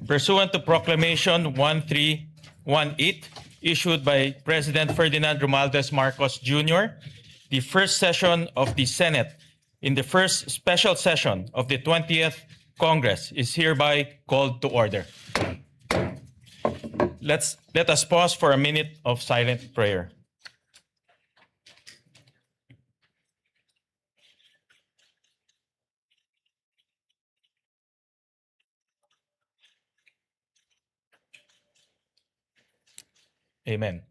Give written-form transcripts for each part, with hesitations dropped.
Pursuant to Proclamation 1318, issued by President Ferdinand Marcos Jr., the first session of the Senate in the first special session of the 20th Congress is hereby called to order. Let us pause for a minute of silent prayer. Amen.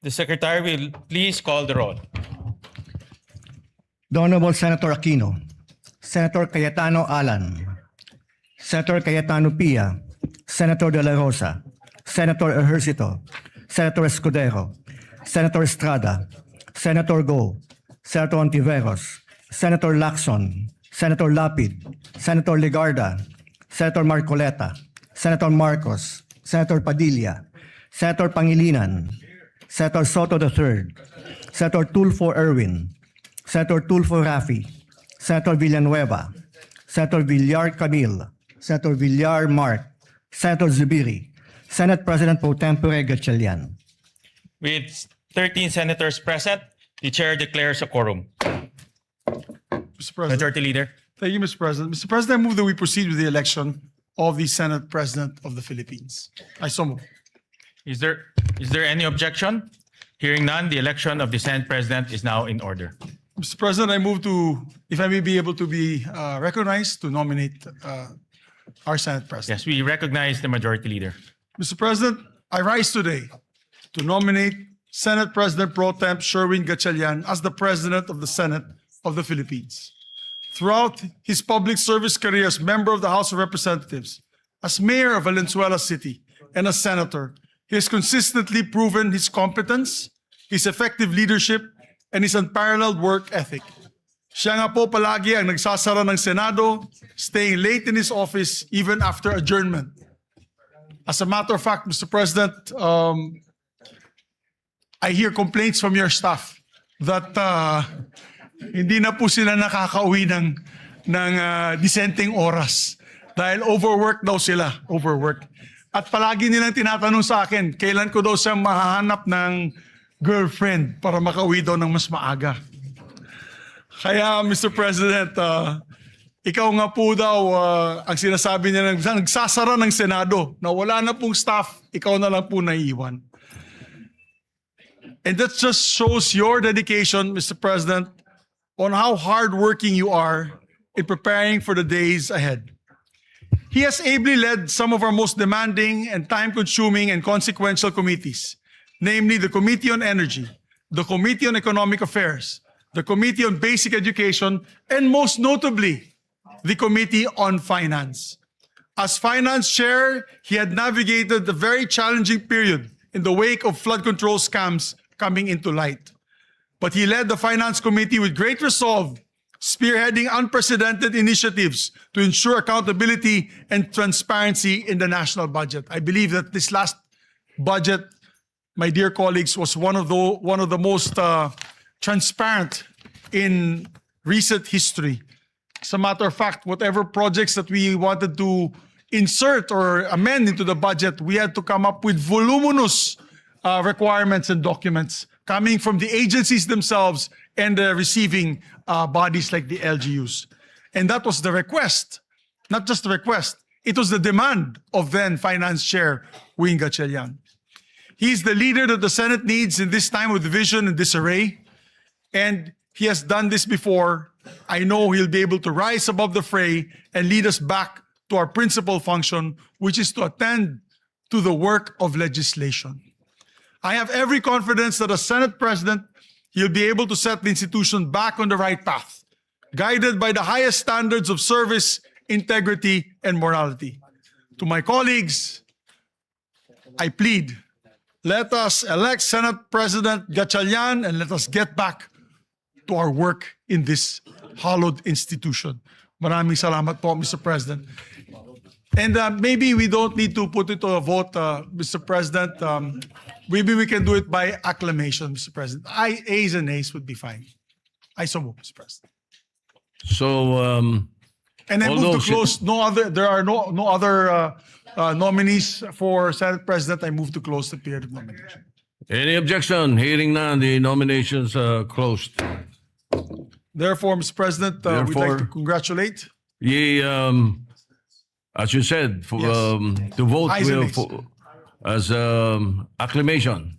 The Secretary will please call the roll. The Honorable Senator Aquino, Senator Cayetano Alan, Senator Cayetano Pia, Senator De La Rosa, Senator Ejercito, Senator Escudero, Senator Estrada, Senator Go, Senator Ontiveros, Senator Lacson, Senator Lapid, Senator Legarda, Senator Marcoleta, Senator Marcos, Senator Padilla, Senator Pangilinan, Senator Soto III, Senator Tulfo Erwin, Senator Tulfo Rafi, Senator Villanueva, Senator Villar Camille, Senator Villar Mark, Senator Zubiri, Senate President Pro Tempore Gatchalian. With 13 senators present, the chair declares a quorum. Mr. President. Majority Leader. Thank you, Mr. President. Mr. President, I move that we proceed with the election of the Senate President of the Philippines. I so move. Is there any objection? Hearing none, the election of the Senate President is now in order. Mr. President, I move to, if I may be able to be recognized, to nominate our Senate President. Yes, we recognize the Majority Leader. Mr. President, I rise today to nominate Senate President Pro Temp Sherwin Gatchalian as the President of the Senate of the Philippines. Throughout his public service career as member of the House of Representatives, as mayor of Valenzuela City, and as senator, he has consistently proven his competence, his effective leadership, and his unparalleled work ethic. Siya nga po palagi ang nagsasara ng Senado, staying late in his office even after adjournment. As a matter of fact, Mr. President, I hear complaints from your staff that hindi na po sila nakakauwi ng disenteng oras dahil overwork daw sila, overwork. At palagi nilang tinatanong sa akin, kailan ko daw siya mahahanap ng girlfriend para makauwi daw ng mas maaga. Kaya, Mr. President, ikaw nga po daw ang sinasabi niya nagsasara ng Senado na wala na pong staff, ikaw na lang po naiiwan. And that just shows your dedication, Mr. President, on how hardworking you are in preparing for the days ahead. He has ably led some of our most demanding and time-consuming and consequential committees, namely the Committee on Energy, the Committee on Economic Affairs, the Committee on Basic Education, and most notably, the Committee on Finance. As Finance Chair, he had navigated a very challenging period in the wake of flood control scams coming into light. But he led the Finance Committee with great resolve, spearheading unprecedented initiatives to ensure accountability and transparency in the national budget. I believe that this last budget, my dear colleagues, was one of the most transparent in recent history. As a matter of fact, whatever projects that we wanted to insert or amend into the budget, we had to come up with voluminous requirements and documents coming from the agencies themselves and the receiving bodies like the LGUs. And that was the request, not just the request, it was the demand of then Finance Chair Wing Gatchalian. He's the leader that the Senate needs in this time of division and disarray, and he has done this before. I know he'll be able to rise above the fray and lead us back to our principal function, which is to attend to the work of legislation. I have every confidence that as Senate President, he'll be able to set the institution back on the right path, guided by the highest standards of service, integrity, and morality. To my colleagues, I plead, let us elect Senate President Gatchalian and let us get back to our work in this hallowed institution. Maraming salamat po, Mr. President. And maybe we don't need to put it to a vote, Mr. President. Maybe we can do it by acclamation, Mr. President. Ayes and nays would be fine. I so move, Mr. President. So, And I All move to those- close. There are no other nominees for Senate President. I move to close the period of nomination. Any objection? Hearing none, the nominations are closed. Therefore, Mr. President, we'd like to Therefore- congratulate. Ye, as you said, for, Yes. to vote Ayes and will, nays. as acclamation.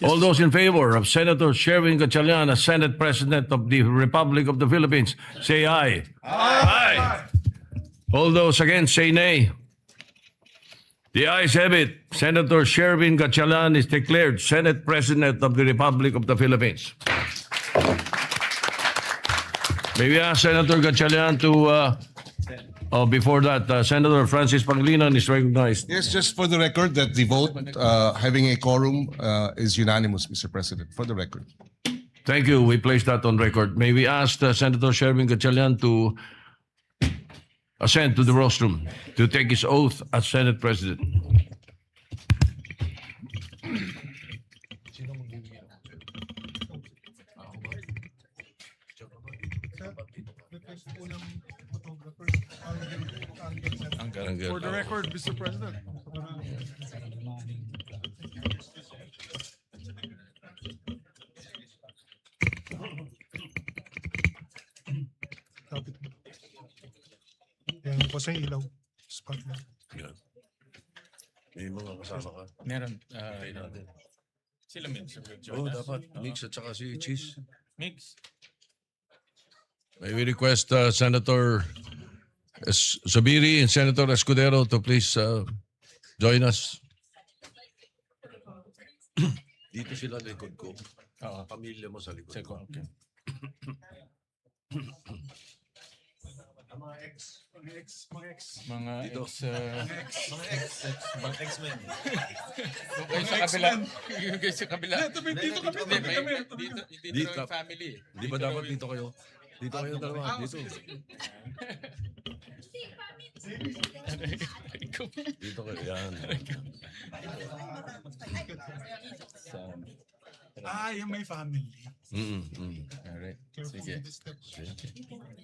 All those in favor of Senator Sherwin Gatchalian as Senate President of the Republic of the Philippines, say aye. Aye. All those against, say nay. The ayes have it. Senator Sherwin Gatchalian is declared Senate President of the Republic of the Philippines. May we ask Senator Gatchalian to, before that, Senator Francis Pangilinan is recognized. Yes, just for the record that the vote, having a quorum, is unanimous, Mr. President, for the record. Thank you. We place that on record. May we ask Senator Sherwin Gatchalian to ascend to the rostrum to take his oath as Senate President. For the record, Mr. President. Yan po sa ilaw. Spotlight. May mga kasama ka. Meron. Sila Mix. Oo, dapat. Mix at saka si Cheese. Mix. May we request Senator Zubiri and Senator Escudero to please join us. Dito sila likod ko. Oo. Pamilya mo sa likod. Seko, okay. Mga ex. Mga Dito. Mga X-Men. Yung kayo sa kabila. Yung kayo sa kabila. Dito kami. Dito. Yung family. Di ba dapat dito kayo? Dito kayo dalawa. Dito. Dito kayo. Yan. Yung may family. Alright. Sige.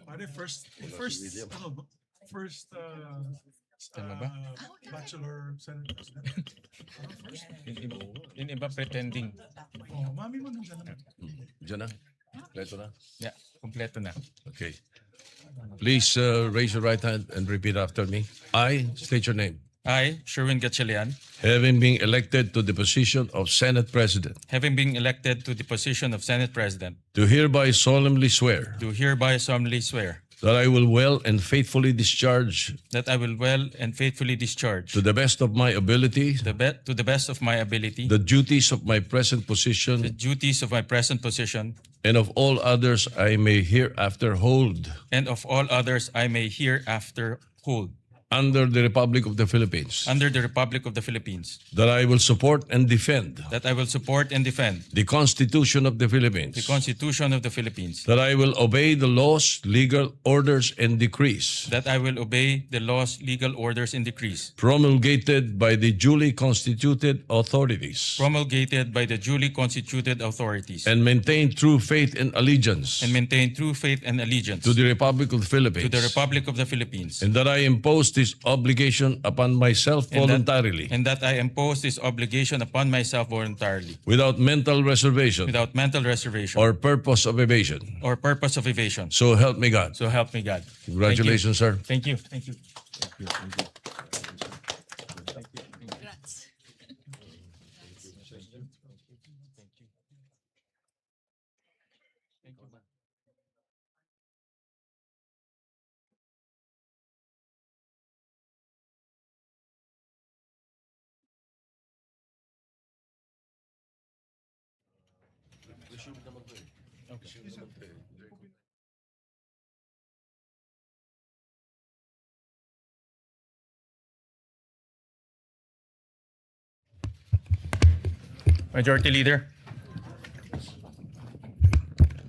Pare, first Tama ba? bachelor Senate President. Yung iba pretending. Oh, mami mo nandiyan naman. Diyan na. Leto na. Yeah, kompleto na. Okay. Please raise your right hand and repeat after me. I state your name. I, Sherwin Gatchalian, Having been elected to the position of Senate President, having been elected to the position of Senate President, do hereby solemnly swear do hereby solemnly swear that I will well and faithfully discharge that I will well and faithfully discharge to the best of my ability to the best of my ability the duties of my present the position duties of my present position and of all others I may hereafter hold and of all others I may hereafter hold under the Republic of the Philippines, under the Republic of the Philippines, that I will support and defend that I will support and defend the Constitution of the Philippines, the Constitution of the Philippines, that I will obey the laws, legal orders, and decrees that I will obey the laws, legal orders, and decrees promulgated by the duly constituted authorities, promulgated by the duly constituted authorities, and maintain true faith and allegiance and maintain true faith and allegiance to the Republic of the Philippines, to the Republic of the Philippines, and that I impose this obligation upon myself voluntarily, and that I impose this obligation upon myself voluntarily, without mental reservation without mental reservation or purpose of evasion. or purpose of evasion. So help me God. So help me God. Congratulations, sir. Thank you. Thank you. Majority Leader.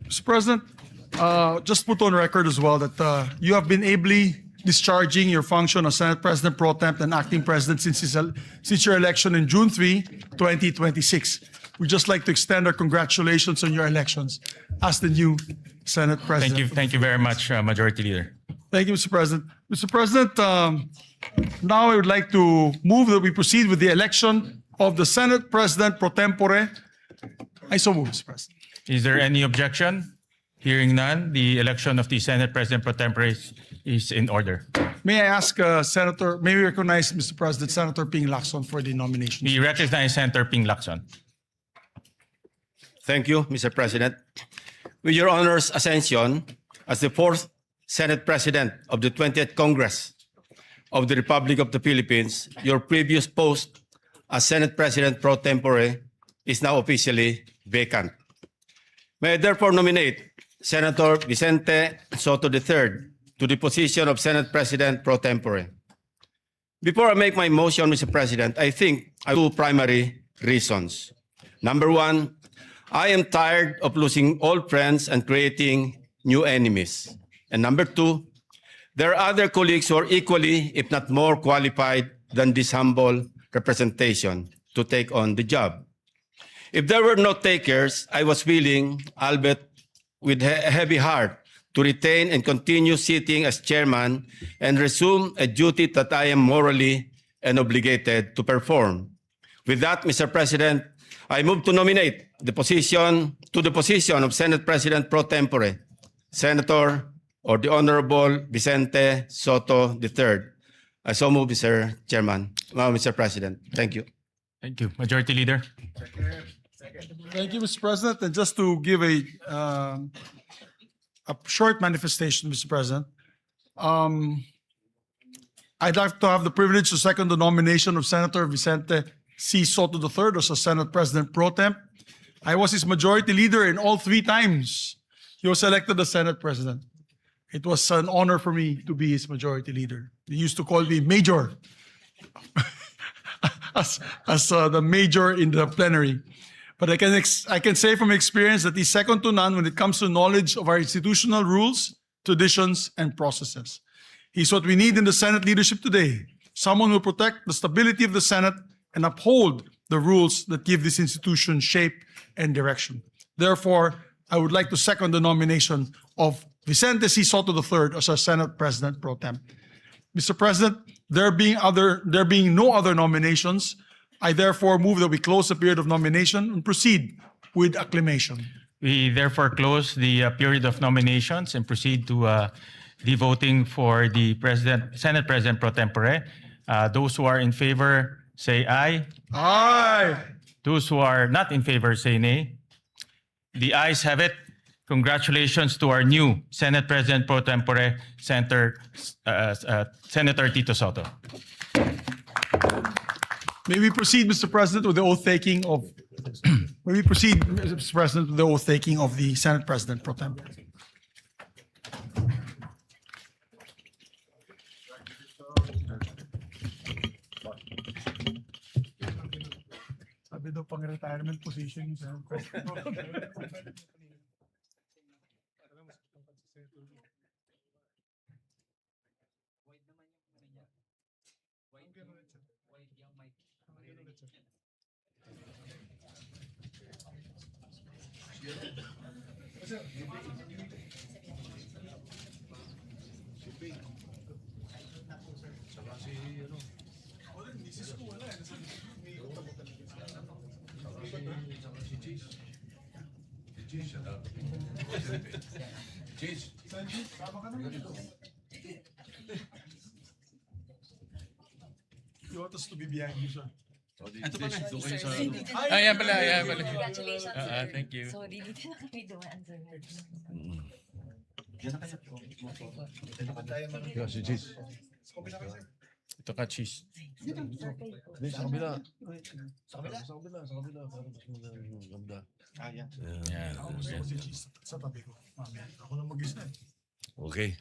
Mr. President, just put on record as well that you have been ably discharging your function as Senate President Pro Temp and Acting President since your election in June 3, 2026. We'd just like to extend our congratulations on your elections as the new Senate President. Thank you very much, Majority Leader. Thank you, Mr. President. Mr. President, now I would like to move that we proceed with the election of the Senate President pro tempore. I so move, Mr. President. Is there any objection? Hearing none, the election of the Senate President pro tempore is in order. May I ask may we recognize, Mr. President, Senator Ping Lacson for the nomination. We recognize Senator Ping Lacson. Thank you, Mr. President. With your honor's ascension as the fourth Senate President of the 20th Congress of the Republic of the Philippines, your previous post as Senate President pro tempore is now officially vacant. May I therefore nominate Senator Vicente Soto III to the position of Senate President pro tempore. Before I make my motion, Mr. President, I think I have two primary reasons. Number one, I am tired of losing old friends and creating new enemies. And number two, there are other colleagues who are equally, if not more qualified than this humble representation to take on the job. If there were no takers, I was willing, albeit with a heavy heart, to retain and continue sitting as chairman and resume a duty that I am morally and obligated to perform. With that, Mr. President, I move to nominate the position of Senate President pro tempore, Senator or the Honorable Vicente Soto III. I so move, Mr. Chairman, Mr. President. Thank you. Thank you. Majority Leader. Thank you, Mr. President. And just to give a short manifestation, Mr. President, I'd like to have the privilege to second the nomination of Senator Vicente C. Soto III as a Senate President pro temp. I was his majority leader in all three times he was elected as Senate President. It was an honor for me to be his majority leader. He used to call me Major as the major in the plenary. But I can say from experience that he's second to none when it comes to knowledge of our institutional rules, traditions, and processes. He's what we need in the Senate leadership today. Someone who will protect the stability of the Senate and uphold the rules that give this institution shape and direction. Therefore, I would like to second the nomination of Vicente C. Soto III as our Senate President pro temp. Mr. President, there being no other nominations, I therefore move that we close the period of nomination and proceed with acclamation. We therefore close the period of nominations and proceed to the voting for the Senate President pro tempore. Those who are in favor say aye. Aye. Those who are not in favor say nay. The ayes have it. Congratulations to our new Senate President pro tempore, Senator Tito Soto. May we proceed, Mr. President, with the oath taking of the Senate President pro tempore. Sabi daw pang retirement position yung Senate President. You want us to be behind you, sir? Ayan pala. Congratulations, sir. Thank you. Sorry, dito na kami dumaan, sir. Ito ka, cheese. Sa tabi ko. Mamaya, ako na mag-isa. Okay.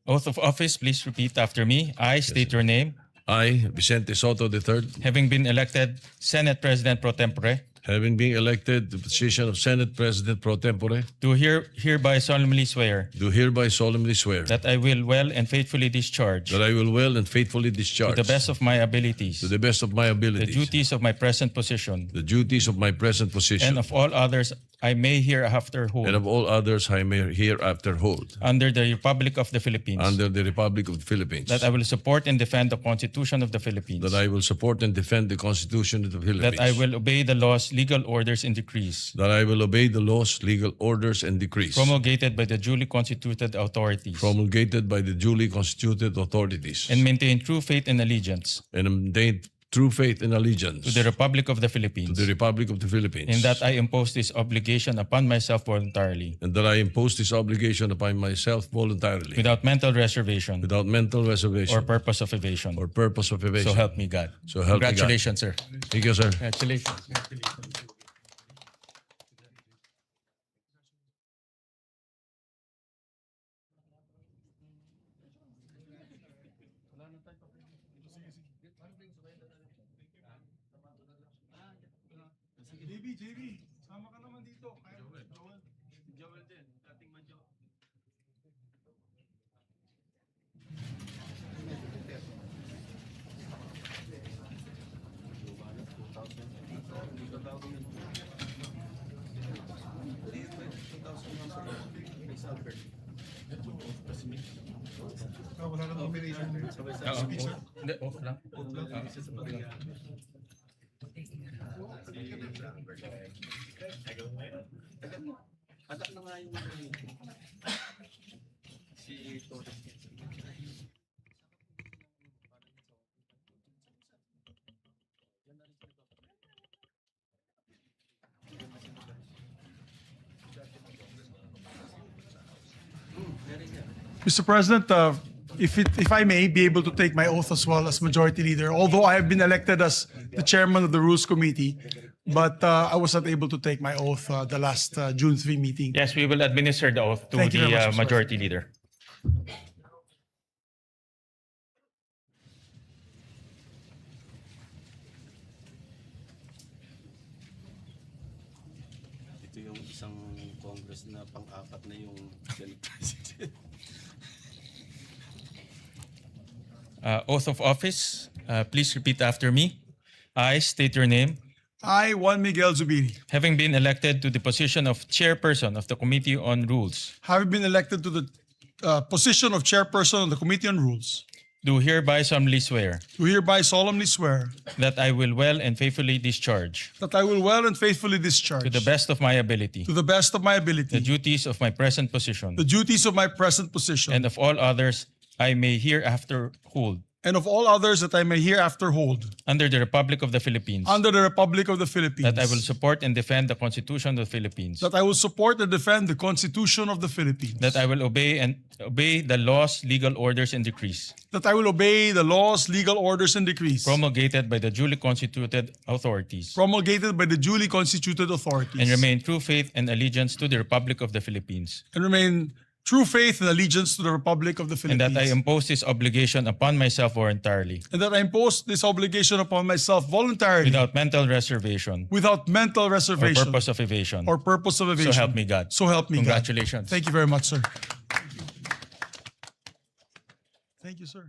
Oath of office, please repeat after me. I state your name. I, Vicente Soto III, Having been elected Senate President pro tempore, having been elected the position of Senate President pro tempore, do hereby solemnly swear do hereby solemnly swear that I will well and faithfully discharge that I will well and faithfully to discharge the best of my abilities to the best of my the abilities duties of my present position the duties of my present position and of all others I may hereafter hold and of all others I may hereafter hold under the Republic of the Philippines, under the Republic of the Philippines, that I will support and defend the Constitution of the Philippines, that I will support and defend the Constitution of the Philippines, that I will obey the laws, legal orders, and decrees that I will obey the laws, legal orders, and decrees promulgated by the duly constituted authorities, promulgated by the duly constituted authorities, and maintain true faith and allegiance and maintain true faith and allegiance to the Republic of the to Philippines, the Republic of the Philippines, and that I impose this obligation upon myself voluntarily, and that I impose this obligation upon myself voluntarily, without mental reservation without mental reservation or purpose of evasion. or purpose of evasion. So help me God. So help me God. Congratulations, sir. Thank you, sir. Congratulations. JB, sama ka naman dito. Joel din, dating manjo. Wala nang combination. Hindi, off lang. Mr. President, if I may be able to take my oath as well as Majority Leader, although I have been elected as the Chairman of the Rules Committee, but I was not able to take my oath the last June 3 meeting. Yes, we will administer the oath to Thank you very the much, Mr. Majority Leader. Ito yung isang Congress na pang-apat na yung Senate President. Oath of office. Please repeat after me. I state your name. I, Juan Miguel Zubiri, Having been elected to the position of Chairperson of the Committee on Rules, having been elected to the position of Chairperson of the Committee on Rules, do hereby solemnly swear do hereby solemnly swear that I will well and faithfully discharge, that I will well and faithfully discharge, to the best of my ability, to the best of my the ability, duties of my present position, the duties of my present position, and of all others I may hereafter hold and of all others that I may hereafter hold under the Republic of the Philippines, under the Republic of the Philippines, that I will support and defend the Constitution of the Philippines, that I will support and defend the Constitution of the Philippines, that I will obey the laws, legal orders, and decrees that I will obey the laws, legal orders, and decrees promulgated by the duly constituted authorities, promulgated by the duly constituted authorities, and remain true faith and allegiance to the Republic of the Philippines, and remain true faith and allegiance to the Republic of the and Philippines, that I impose this obligation upon myself voluntarily, and that I impose this obligation upon myself voluntarily, without mental reservation without mental or reservation purpose of evasion. or purpose of evasion. So help me God. So help me God. Congratulations. Thank you very much, sir. Thank you, sir.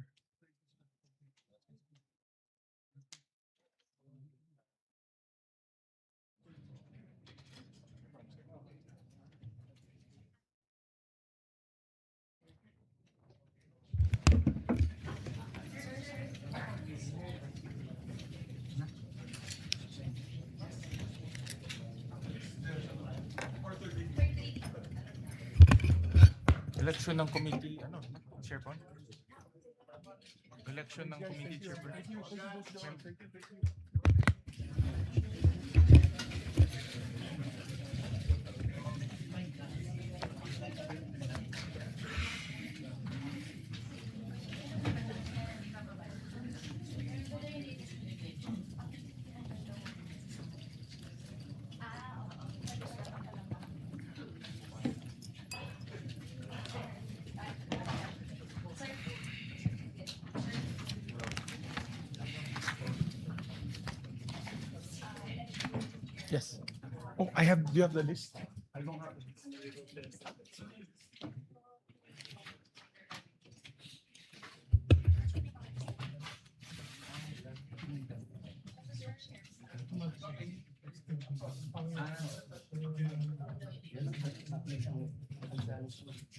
Election ng committee, chairperson? Election ng committee chairperson. Yes. Oh, do you have the list? I don't have it.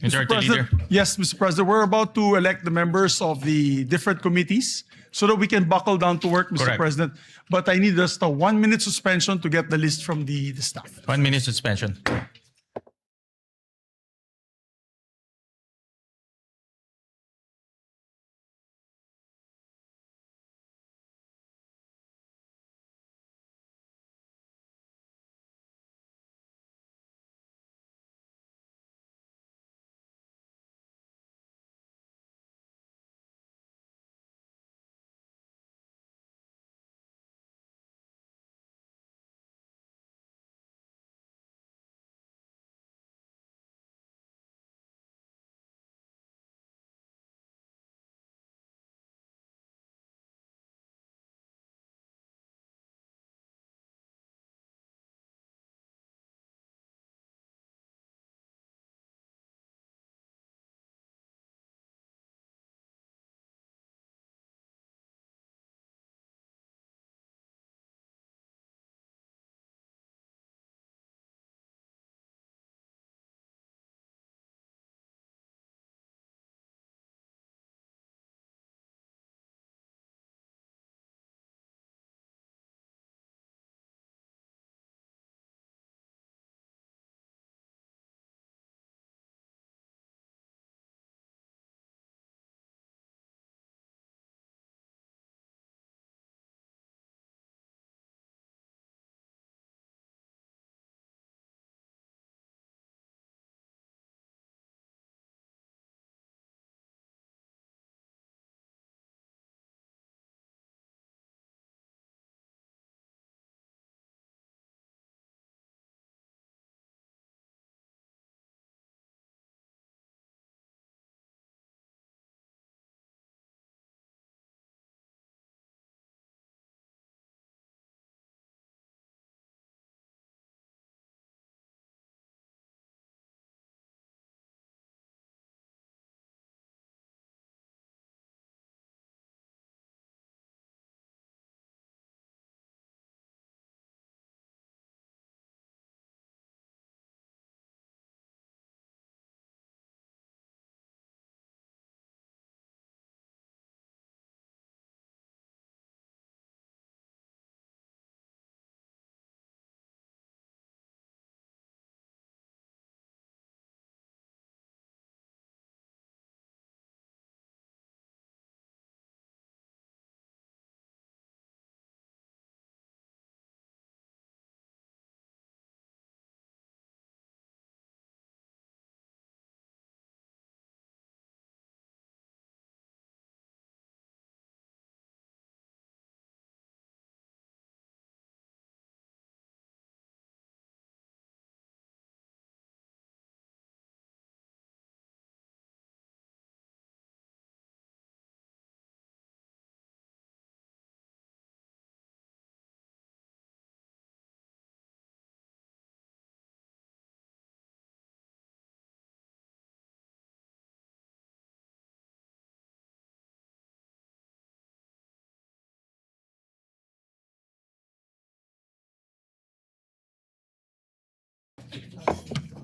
Majority Leader. Yes, Mr. President, we're about to elect the members of the different committees so that we can buckle down to work, Mr. Correct. President. But I need just a 1 minute suspension to get the list from the staff. 1 minute suspension.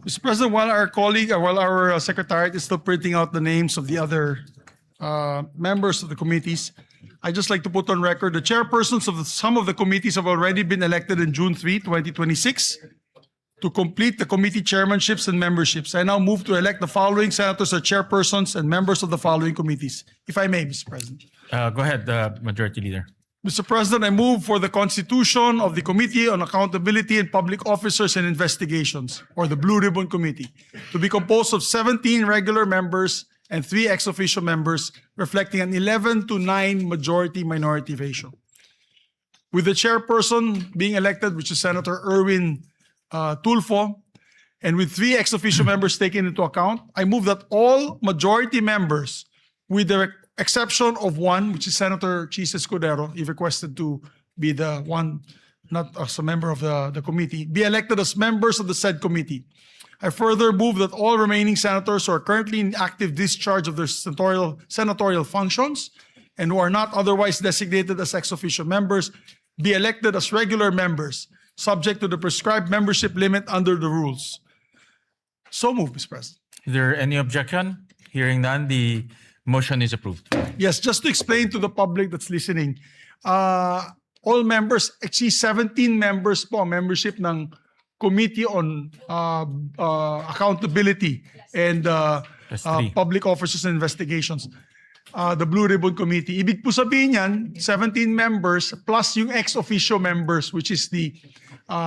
Mr. President, while our secretariat is still printing out the names of the other members of the committees, I'd just like to put on record the chairpersons of some of the committees have already been elected in June 3, 2026 to complete the committee chairmanships and memberships. I now move to elect the following senators as chairpersons and members of the following committees. If I may, Mr. President. Go ahead, Majority Leader. Mr. President, I move for the constitution of the Committee on Accountability and Public Officers and Investigations, or the Blue Ribbon Committee, to be composed of 17 regular members and 3 ex officio members, reflecting an 11-9 majority-minority ratio. With the chairperson being elected, which is Senator Erwin Tulfo, and with 3 ex officio members taken into account, I move that all majority members, with the exception of one, which is Senator Chis Escudero, he requested to be the one, not as a member of the committee, be elected as members of the said committee. I further move that all remaining senators who are currently in active discharge of their senatorial functions and who are not otherwise designated as ex officio members be elected as regular members, subject to the prescribed membership limit under the rules. So moved, Mr. President. Is there any objection? Hearing none, the motion is approved. Yes, just to explain to the public that's listening, all members, actually 17 members po ang membership ng Committee on Accountability and That's three. Public Officers and Investigations, the Blue Ribbon Committee. Ibig po sabihin yan, 17 members plus yung ex-officio members, which is the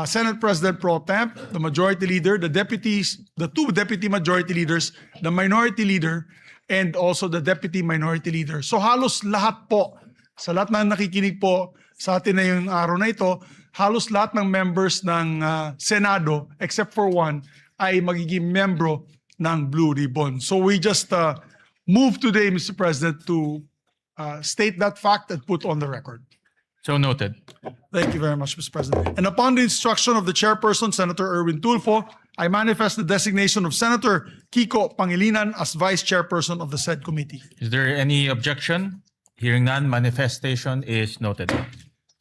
Senate President Pro Temp, the Majority Leader, the deputies, the two Deputy Majority Leaders, the Minority Leader, and also the Deputy Minority Leader. So halos lahat po, sa lahat na nakikinig po sa atin na yung araw na ito, halos lahat ng members ng Senado, except for one, ay magiging membro ng Blue Ribbon. So we just move today, Mr. President, to state that fact and put on the record. So noted. Thank you very much, Mr. President. And upon the instruction of the chairperson, Senator Erwin Tulfo, I manifest the designation of Senator Kiko Pangilinan as vice chairperson of the said committee. Is there any objection? Hearing none, manifestation is noted.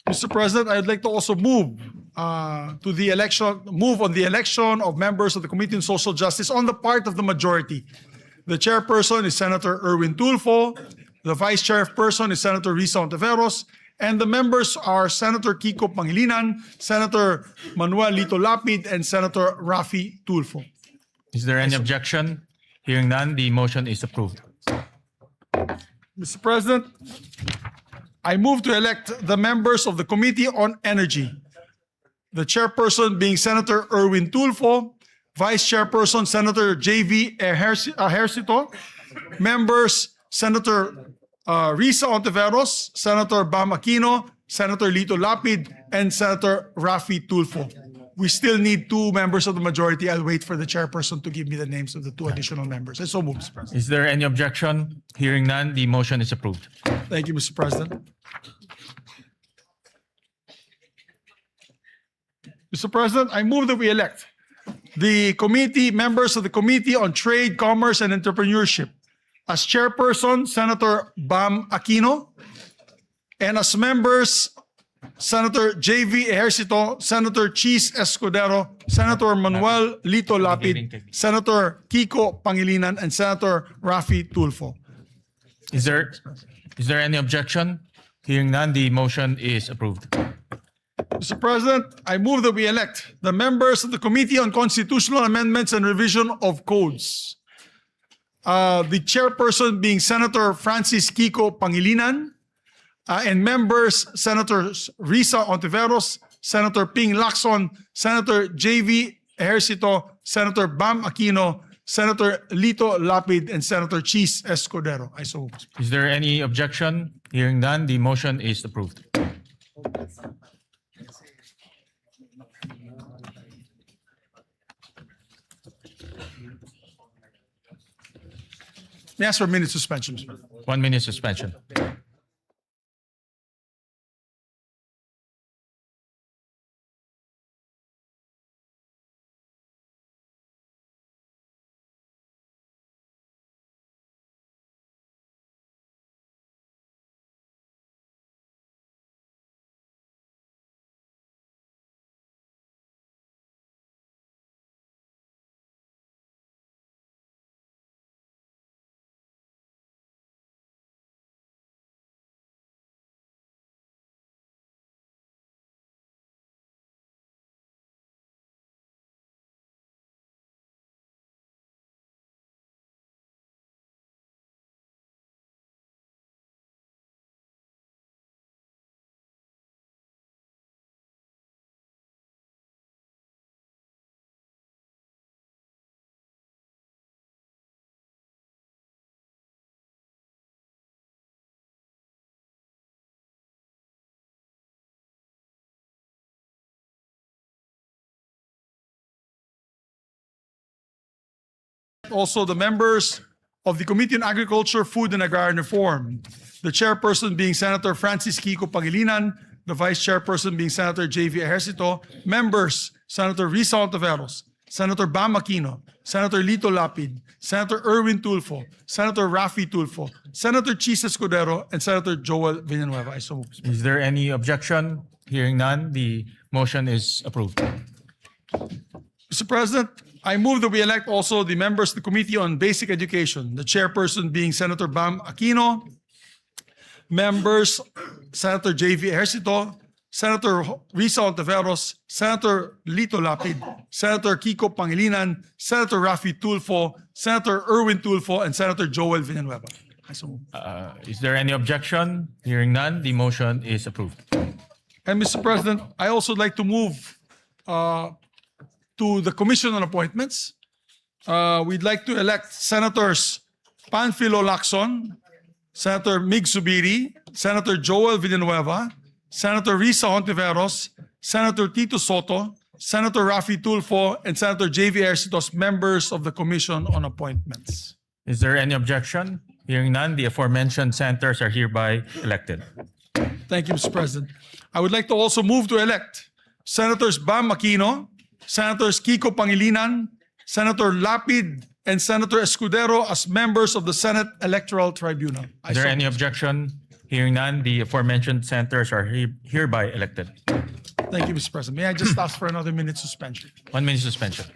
Mr. President, I'd like to also move on the election of members of the Committee on Social Justice on the part of the majority. The chairperson is Senator Erwin Tulfo. The vice chairperson is Senator Risa Ontiveros. And the members are Senator Kiko Pangilinan, Senator Manuel Lito Lapid, and Senator Rafi Tulfo. Is there any objection? Hearing none, the motion is approved. Mr. President, I move to elect the members of the Committee on Energy. The chairperson being Senator Erwin Tulfo, vice chairperson Senator J.V. Ejercito, members Senator Risa Ontiveros, Senator Bam Aquino, Senator Lito Lapid, and Senator Rafi Tulfo. We still need two members of the majority. I'll wait for the chairperson to give me the names of the two additional members. And so move, Mr. President. Is there any objection? Hearing none, the motion is approved. Thank you, Mr. President. Mr. President, I move that we elect the committee members of the Committee on Trade, Commerce, and Entrepreneurship. As chairperson, Senator Bam Aquino, and as members, Senator J.V. Ejercito, Senator Cheese Escudero, Senator Manuel Lito Lapid, Senator Kiko Pangilinan, and Senator Rafi Tulfo. Is there any objection? Hearing none, the motion is approved. Mr. President, I move that we elect the members of the Committee on Constitutional Amendments and Revision of Codes. The chairperson being Senator Francis Kiko Pangilinan, and members Senators Risa Ontiveros, Senator Ping Lacson, Senator J.V. Ejercito, Senator Bam Aquino, Senator Lito Lapid, and Senator Cheese Escudero. I so move. Is there any objection? Hearing none, the motion is approved. May I ask for a minute suspension, Mr. President? 1 minute suspension. Also, the members of the Committee on Agriculture, Food, and Agrarian Reform. The chairperson being Senator Francis Kiko Pangilinan, the vice chairperson being Senator J.V. Ejercito, members Senator Risa Ontiveros, Senator Bam Aquino, Senator Lito Lapid, Senator Erwin Tulfo, Senator Rafi Tulfo, Senator Cheese Escudero, and Senator Joel Villanueva. I so move. Is there any objection? Hearing none, the motion is approved. Mr. President, I move that we elect also the members of the Committee on Basic Education, the chairperson being Senator Bam Aquino, members Senator J.V. Ejercito, Senator Risa Ontiveros, Senator Lito Lapid, Senator Kiko Pangilinan, Senator Rafi Tulfo, Senator Erwin Tulfo, and Senator Joel Villanueva. I so move. Is there any objection? Hearing none, the motion is approved. And Mr. President, I also like to move to the Commission on Appointments. We'd like to elect Senators Panfilo Lacson, Senator Mig Subiri, Senator Joel Villanueva, Senator Risa Hontiveros, Senator Tito Soto, Senator Rafi Tulfo, and Senator J.V. Ejercito as members of the Commission on Appointments. Is there any objection? Hearing none, the aforementioned senators are hereby elected. Thank you, Mr. President. I would like to also move to elect Senators Bam Aquino, Senators Kiko Pangilinan, Senator Lapid, and Senator Escudero as members of the Senate Electoral Tribunal. I Is there so any move. objection? Hearing none, the aforementioned senators are hereby elected. Thank you, Mr. President. May I just ask for another minute suspension? 1 minute suspension.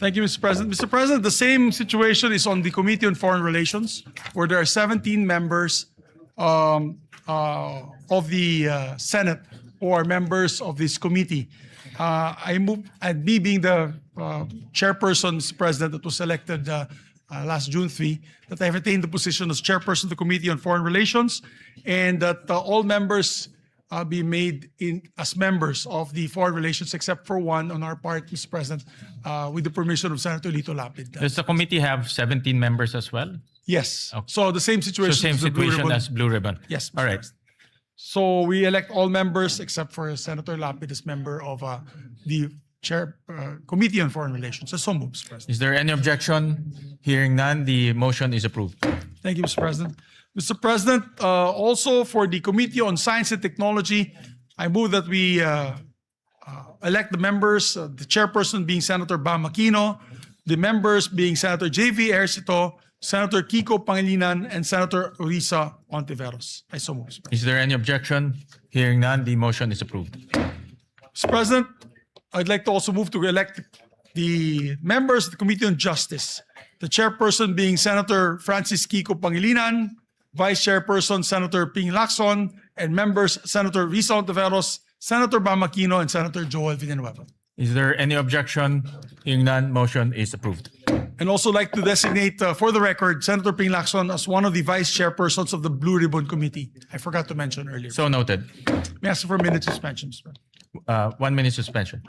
Thank you, Mr. President. Mr. President, the same situation is on the Committee on Foreign Relations, where there are 17 members of the Senate who are members of this committee. I move, and me being the chairperson, Mr. President, that was elected last June 3, that I have retained the position as chairperson of the Committee on Foreign Relations, and that all members be made as members of the Foreign Relations, except for one on our part, Mr. President, with the permission of Senator Lito Lapid. Does the committee have 17 members as well? Yes. Okay. So the same So situation. same as the Blue situation Ribbon. as Blue Ribbon? Yes, Mr. All right. President. So we elect all members except for Senator Lapid as member of the Chair Committee on Foreign Relations. So move, Mr. President. Is there any objection? Hearing none, the motion is approved. Thank you, Mr. President. Mr. President, also for the Committee on Science and Technology, I move that we elect the members, the chairperson being Senator Bam Aquino, the members being Senator J.V. Ercito, Senator Kiko Pangilinan, and Senator Risa Ontiveros. I so move, Mr. President. Is there any objection? Hearing none, the motion is approved. Mr. President, I'd like to also move to elect the members of the Committee on Justice, the chairperson being Senator Francis Kiko Pangilinan, Vice Chairperson Senator Ping Lacson, and members Senator Risa Ontiveros, Senator Bam Aquino, and Senator Joel Villanueva. Is there any objection? Hearing none, motion is approved. And also like to designate, for the record, Senator Ping Lacson as one of the vice chairpersons of the Blue Ribbon Committee. I forgot to mention earlier. So noted. May I ask for a minute suspension, Mr. President? 1 minute suspension.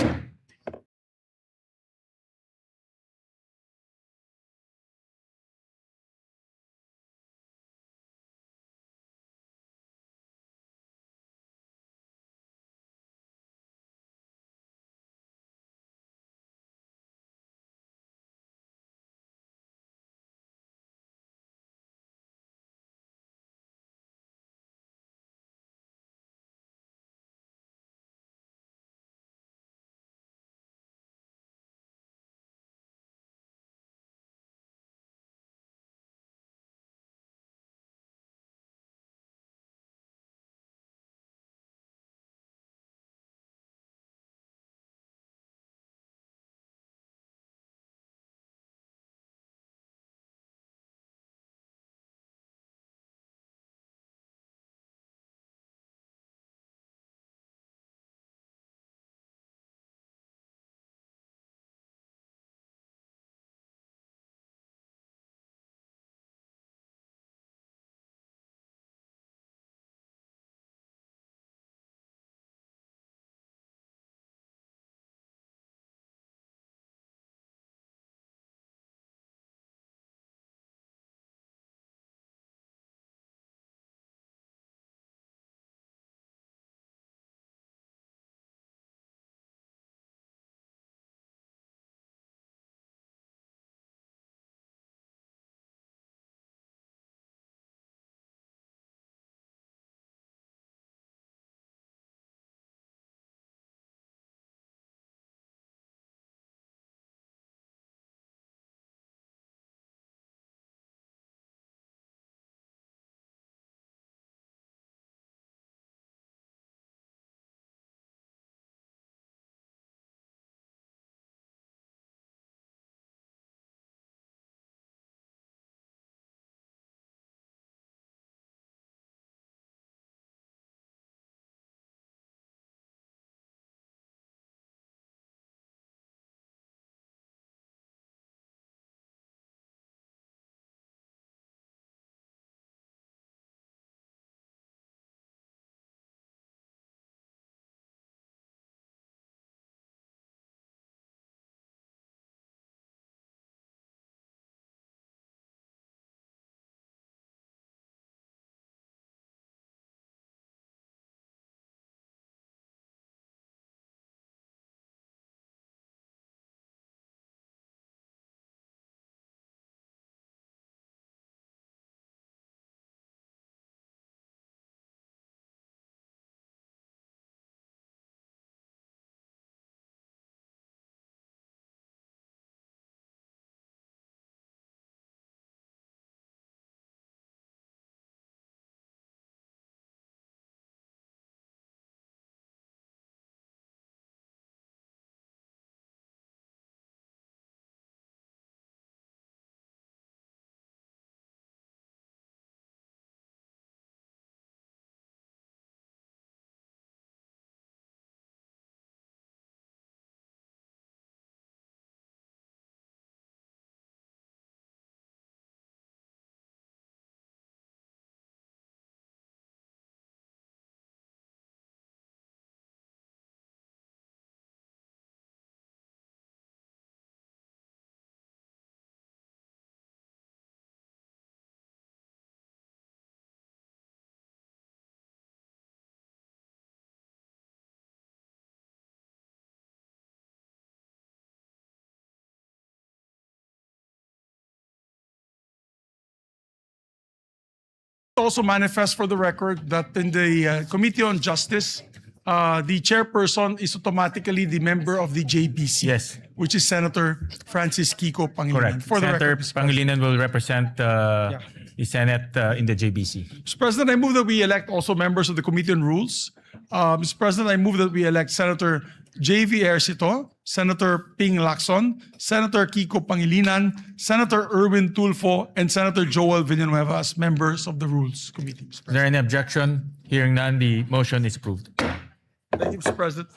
Also manifest for the record that in the Committee on Justice, the chairperson is automatically the member of the JBC. Yes. Which is Senator Francis Kiko Pangilinan. Correct. For the Senator record, Mr. President. Pangilinan will represent the Senate in the JBC. Mr. President, I move that we elect also members of the Committee on Rules. Mr. President, I move that we elect Senator J.V. Ercito, Senator Ping Lacson, Senator Kiko Pangilinan, Senator Erwin Tulfo, and Senator Joel Villanueva as members of the Rules Committee. Mr. Is there any objection? Hearing none, the motion is approved. Thank you, Mr. President.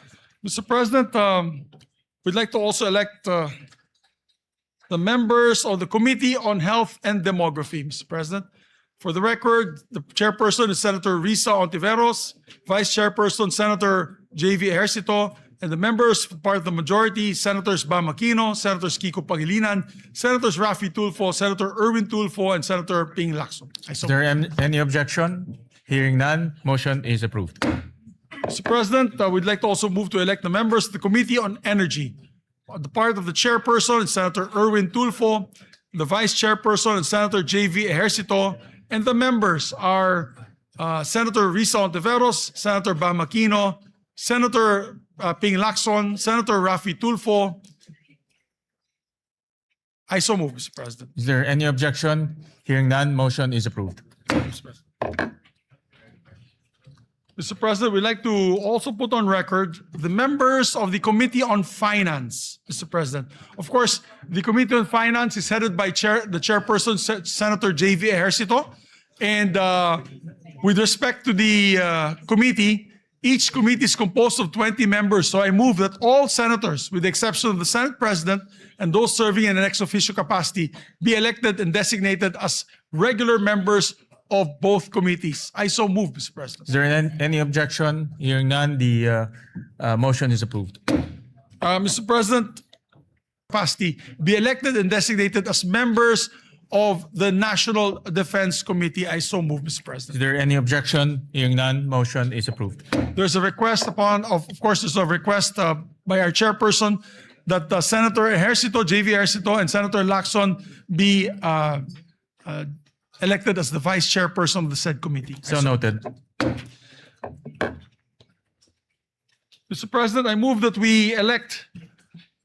Mr. President, we'd like to also elect the members of the Committee on Health and Demography, Mr. President. For the record, the chairperson is Senator Risa Ontiveros, Vice Chairperson Senator J.V. Ejercito, and the members, part of the majority, Senators Bam Aquino, Senators Kiko Pangilinan, Senators Raffy Tulfo, Senator Erwin Tulfo, and Senator Ping Lacson. Is there any objection? Hearing none, motion is approved. Mr. President, we'd like to also move to elect the members of the Committee on Energy. The part of the chairperson is Senator Erwin Tulfo, the vice chairperson is Senator J.V. Ejercito, and the members are Senator Risa Ontiveros, Senator Bam Aquino, Senator Ping Lacson, Senator Raffy Tulfo. I so move, Mr. President. Is there any objection? Hearing none, motion is approved. Mr. President, we'd like to also put on record the members of the Committee on Finance, Mr. President. Of course, the Committee on Finance is headed by the chairperson, Senator J.V. Ejercito. And with respect to the committee, each committee is composed of 20 members. So I move that all senators, with the exception of the Senate President and those serving in an ex officio capacity, be elected and designated as regular members of both committees. I so move, Mr. President. Is there any objection? Hearing none, the motion is approved. Mr. President, capacity be elected and designated as members of the National Defense Committee. I so move, Mr. Is President. there any objection? Hearing none, motion is approved. There's a request there's a request by our chairperson that Senator Ejercito, J.V. Ejercito, and Senator Lacson be elected as the vice chairperson of the said committee. So noted. Mr. President, I move that we elect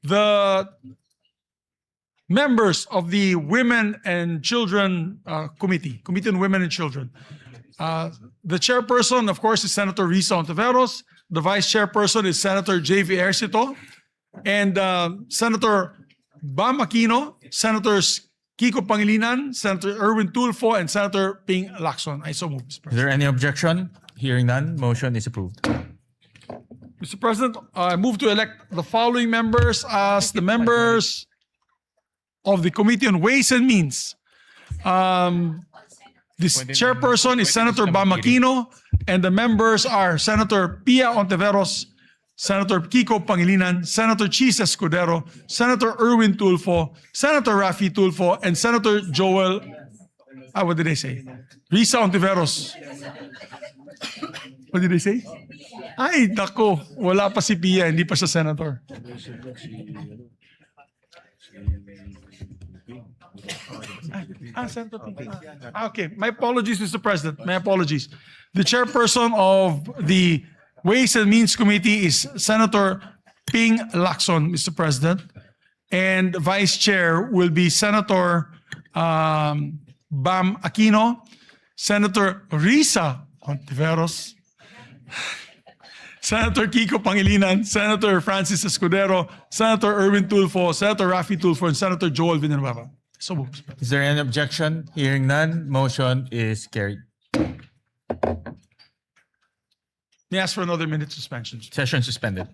the members of the Women and Children Committee, Committee on Women and Children. The chairperson, of course, is Senator Risa Ontiveros. The vice chairperson is Senator J.V. Ejercito. And Senator Bam Aquino, Senators Kiko Pangilinan, Senator Erwin Tulfo, and Senator Ping Lacson. I so move, Mr. Is President. there any objection? Hearing none, motion is approved. Mr. President, I move to elect the following members as the members of the Committee on Ways and Means. This chairperson is Senator Bam Aquino, and the members are Senator Pia Ontiveros, Senator Kiko Pangilinan, Senator Chis Escudero, Senator Erwin Tulfo, Senator Raffy Tulfo, and Senator Joel, what did I say? Risa Ontiveros. What did I say? Ay, nako, wala pa si Pia, hindi pa siya senator. Senator Pia. Okay, my apologies, Mr. President. My apologies. The chairperson of the Ways and Means Committee is Senator Ping Lacson, Mr. President. And vice chair will be Senator Bam Aquino, Senator Risa Ontiveros, Senator Kiko Pangilinan, Senator Francis Escudero, Senator Erwin Tulfo, Senator Raffy Tulfo, and Senator Joel Villanueva. So move, Mr. President. Is there any objection? Hearing none, motion is carried. May I ask for another minute suspension? Session suspended.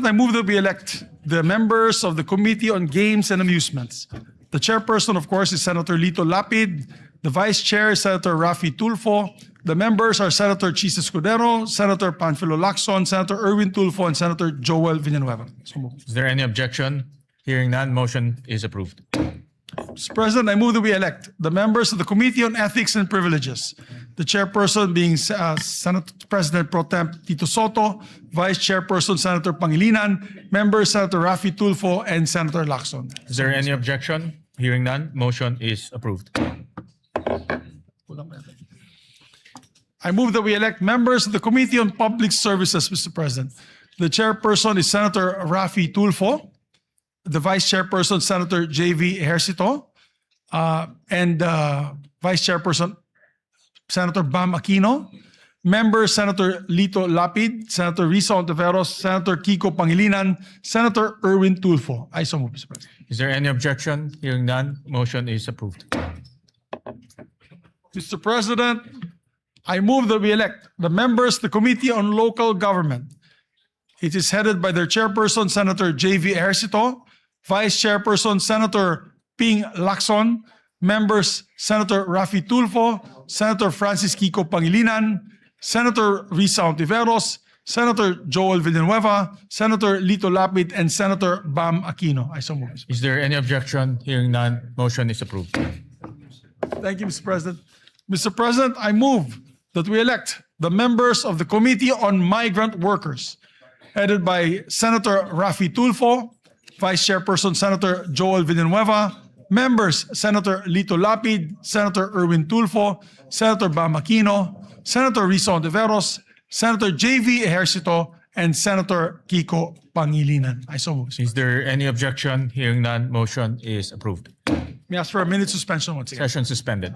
I move that we elect the members of the Committee on Games and Amusements. The chairperson, of course, is Senator Lito Lapid. The vice chair is Senator Rafi Tulfo. The members are Senator Chis Escudero, Senator Panfilo Lacson, Senator Erwin Tulfo, and Senator Joel Villanueva. So moved. Is there any objection? Hearing none, motion is approved. Mr. President, I move that we elect the members of the Committee on Ethics and Privileges. The chairperson being Senate President Pro Temp Tito Soto, Vice Chairperson Senator Pangilinan, members Senator Rafi Tulfo, and Senator Lacson. Is there any objection? Hearing none, motion is approved. I move that we elect members of the Committee on Public Services, Mr. President. The chairperson is Senator Rafi Tulfo. The vice chairperson, Senator J.V. Ejercito, and vice chairperson, Senator Bam Aquino. Members, Senator Lito Lapid, Senator Risa Ontiveros, Senator Kiko Pangilinan, Senator Erwin Tulfo. I so move, Mr. President. Is there any objection? Hearing none, motion is approved. Mr. President, I move that we elect the members of the Committee on Local Government. It is headed by their chairperson, Senator J.V. Ejercito, Vice Chairperson, Senator Ping Lacson, members, Senator Rafi Tulfo, Senator Francis Kiko Pangilinan, Senator Risa Ontiveros, Senator Joel Villanueva, Senator Lito Lapid, and Senator Bam Aquino. I so move. Is there any objection? Hearing none, motion is approved. Thank you, Mr. President. Mr. President, I move that we elect the members of the Committee on Migrant Workers, headed by Senator Rafi Tulfo, Vice Chairperson Senator Joel Villanueva, members Senator Lito Lapid, Senator Erwin Tulfo, Senator Bam Aquino, Senator Risa Ontiveros, Senator J.V. Ejercito, and Senator Kiko Pangilinan. I so move. Is there any objection? Hearing none, motion is approved. May I ask for a minute suspension once again. Session suspended.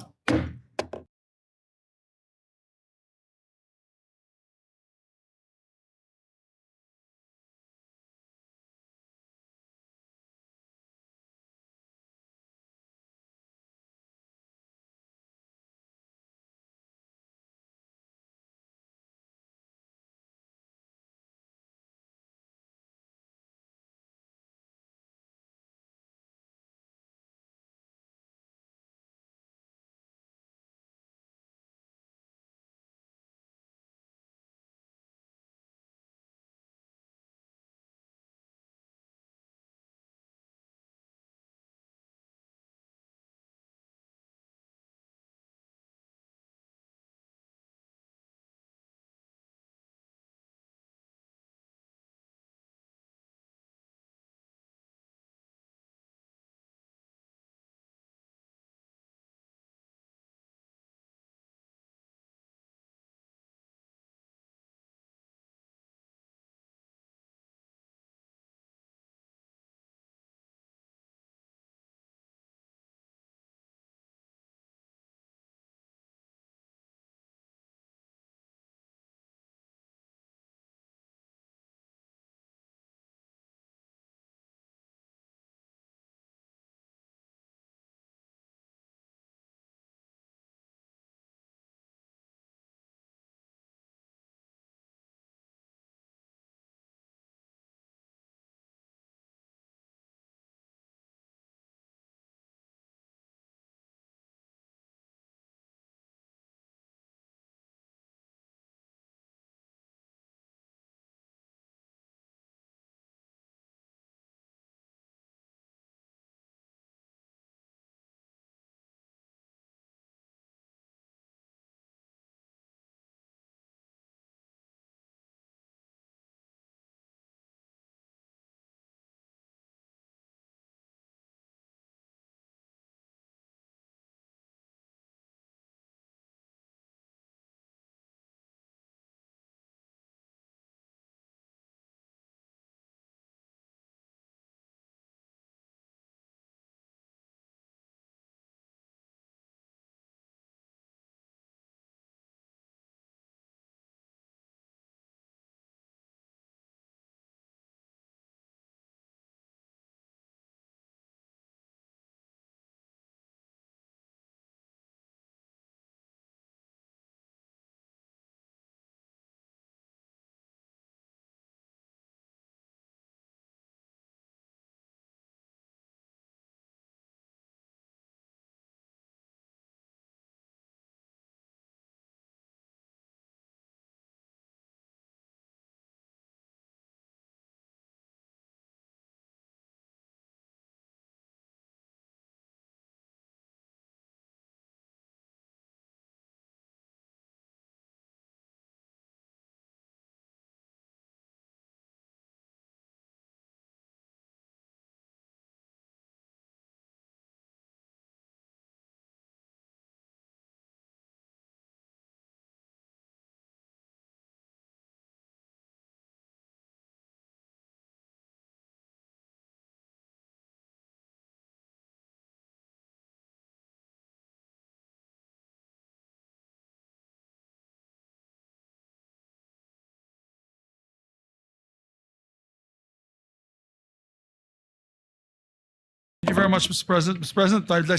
Thank you very much, Mr. President. Mr. President, I'd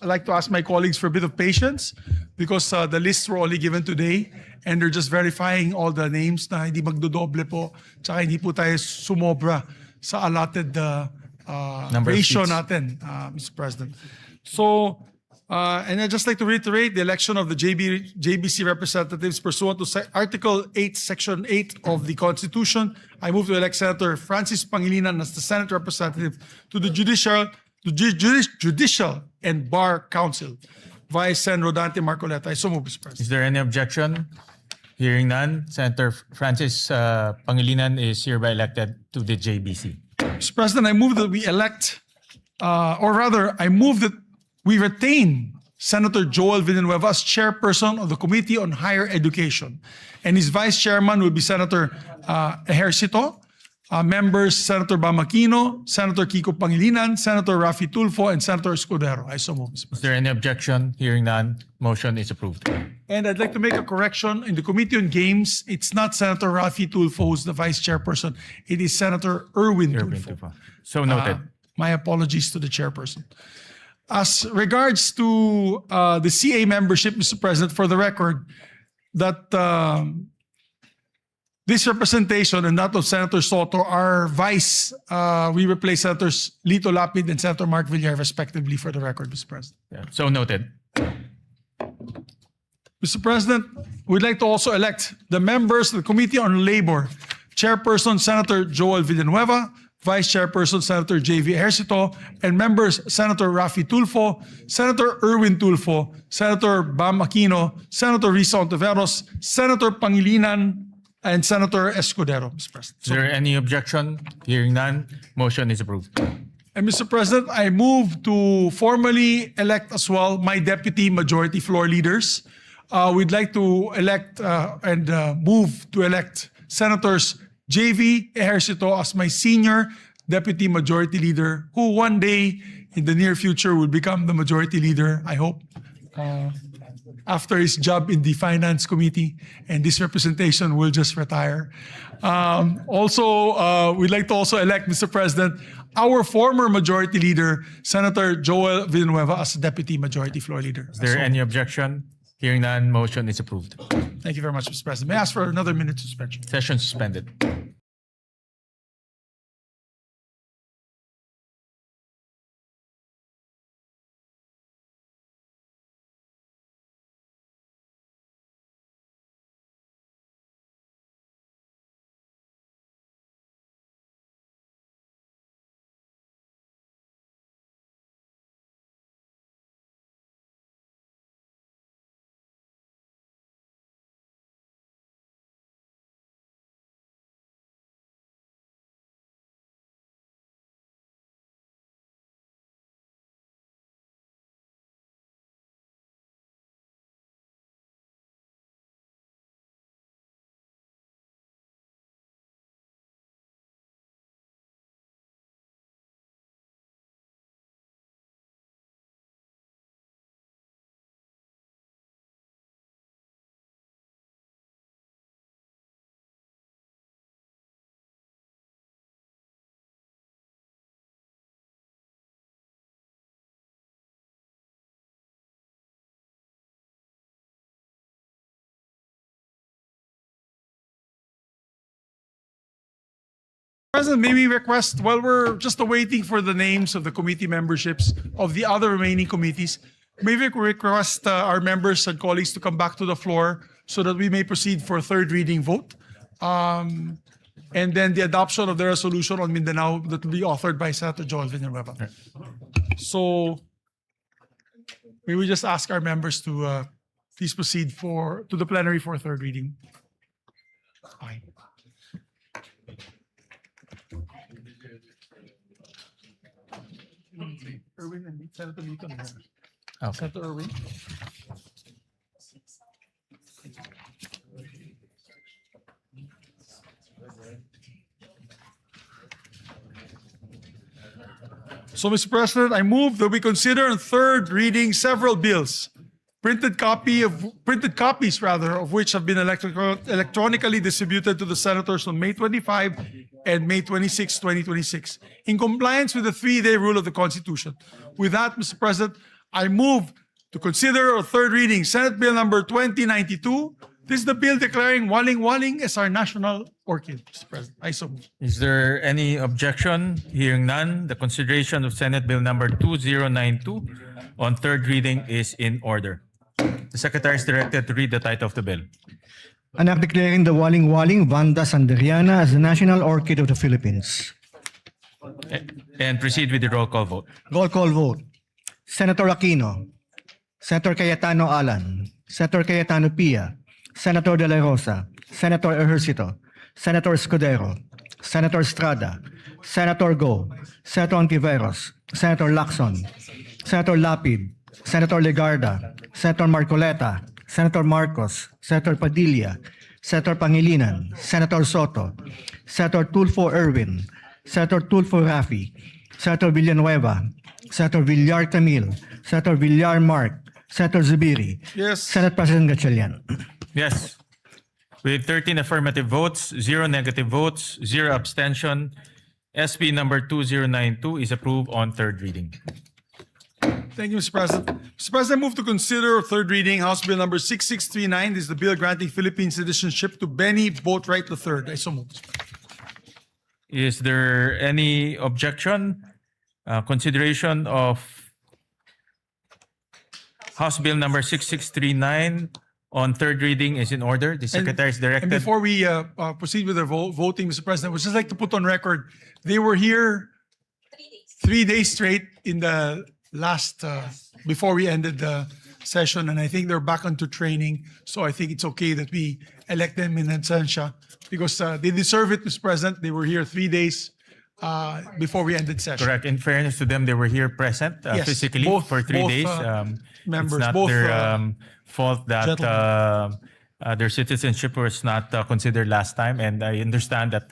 like to ask my colleagues for a bit of patience because the lists were only given today and they're just verifying all the names na hindi magdodoble po tsaka hindi po tayo sumobra sa allotted Number of ratio seats. natin, Mr. President. So, and I'd just like to reiterate the election of the JBC representatives pursuant to Article 8, Section 8 of the Constitution. I move to elect Senator Francis Pangilinan as the Senate representative to the Judicial and Bar Council. Vice Sen. Rodante Marcoleta. I so move, Mr. President. Is there any objection? Hearing none, Senator Francis Pangilinan is hereby elected to the JBC. Mr. President, I move that we elect, or rather, I move that we retain Senator Joel Villanueva as chairperson of the Committee on Higher Education. And his vice chairman will be Senator Ejercito, members Senator Bamakino, Senator Kiko Pangilinan, Senator Rafi Tulfo, and Senator Escudero. I so move, Mr. President. Is there any objection? Hearing none, motion is approved. And I'd like to make a correction. In the Committee on Games, it's not Senator Rafi Tulfo who's the vice chairperson. It is Senator Erwin Tulfo. So noted. My apologies to the chairperson. As regards to the CA membership, Mr. President, for the record, that this representation and that of Senator Soto are vice. We replace Senators Lito Lapid and Senator Mark Villar respectively for the record, Mr. President. Yeah. So noted. Mr. President, we'd like to also elect the members of the Committee on Labor. Chairperson, Senator Joel Villanueva. Vice Chairperson, Senator J.V. Ejercito. And members, Senator Rafi Tulfo, Senator Erwin Tulfo, Senator Bam Aquino, Senator Risa Ontiveros, Senator Pangilinan, and Senator Escudero, Mr. President. Is there any objection? Hearing none, motion is approved. And Mr. President, I move to formally elect as well my deputy majority floor leaders. We'd like to elect and move to elect Senators J.V. Ejercito as my senior deputy majority leader, who one day in the near future will become the majority leader, I hope, after his job in the Finance Committee, and this representation will just retire. We'd like to also elect, Mr. President, our former majority leader, Senator Joel Villanueva, as deputy majority floor leader. Is there any objection? Hearing none, motion is approved. Thank you very much, Mr. President. May I ask for another minute suspension? Session suspended. President, may we request, while we're just awaiting for the names of the committee memberships of the other remaining committees, may we request our members and colleagues to come back to the floor so that we may proceed for a third reading vote. And then the adoption of the resolution on Mindanao that will be authored by Senator Joel Villanueva. So may we just ask our members to please proceed to the plenary for a third reading. Fine. Erwin and Senator Lito. Okay. Senator Erwin. So, Mr. President, I move that we consider on third reading several bills, printed copies of which have been electronically distributed to the senators on May 25 and May 26, 2026, in compliance with the 3-day rule of the Constitution. With that, Mr. President, I move to consider a third reading Senate Bill number 2092. This is the bill declaring waling-waling as our national orchid, Mr. President. I so move. Is there any objection? Hearing none, the consideration of Senate Bill number 2092 on third reading is in order. The Secretary is directed to read the title of the bill. An act declaring the waling-waling Vanda sanderiana as the national orchid of the Philippines. And proceed with the roll call vote. Roll call vote. Senator Aquino, Senator Cayetano Alan, Senator Cayetano Pia, Senator De La Rosa, Senator Ejercito, Senator Escudero, Senator Estrada, Senator Go, Senator Ontiveros, Senator Lacson, Senator Lapid, Senator Legarda, Senator Marcoleta, Senator Marcos, Senator Padilla, Senator Pangilinan, Senator Soto, Senator Tulfo Erwin, Senator Tulfo Rafi, Senator Villanueva, Senator Villar Camil, Senator Villar Mark, Senator Zubiri, Yes. Senate President Gatchalian. Yes. With 13 affirmative votes, 0 negative votes, 0 abstention, SB number 2092 is approved on third reading. Thank you, Mr. President. Mr. President, I move to consider third reading House Bill number 6639. This is the bill granting Philippine citizenship to Benny Boatwright III. I so move. Is there any objection? Consideration of House Bill number 6639 on third reading is in order. The Secretary is And directed. before we proceed with the voting, Mr. President, I would just like to put on record, they were here 3 days straight in the last, before we ended the session, and I think they're back onto training. So I think it's okay that we elect them in absentia because they deserve it, Mr. President. They were here 3 days before we ended session. Correct. In fairness to them, they were here present Yes, physically both- for 3 both, days. members, it's not both, their fault that their citizenship was not considered last time. And I understand that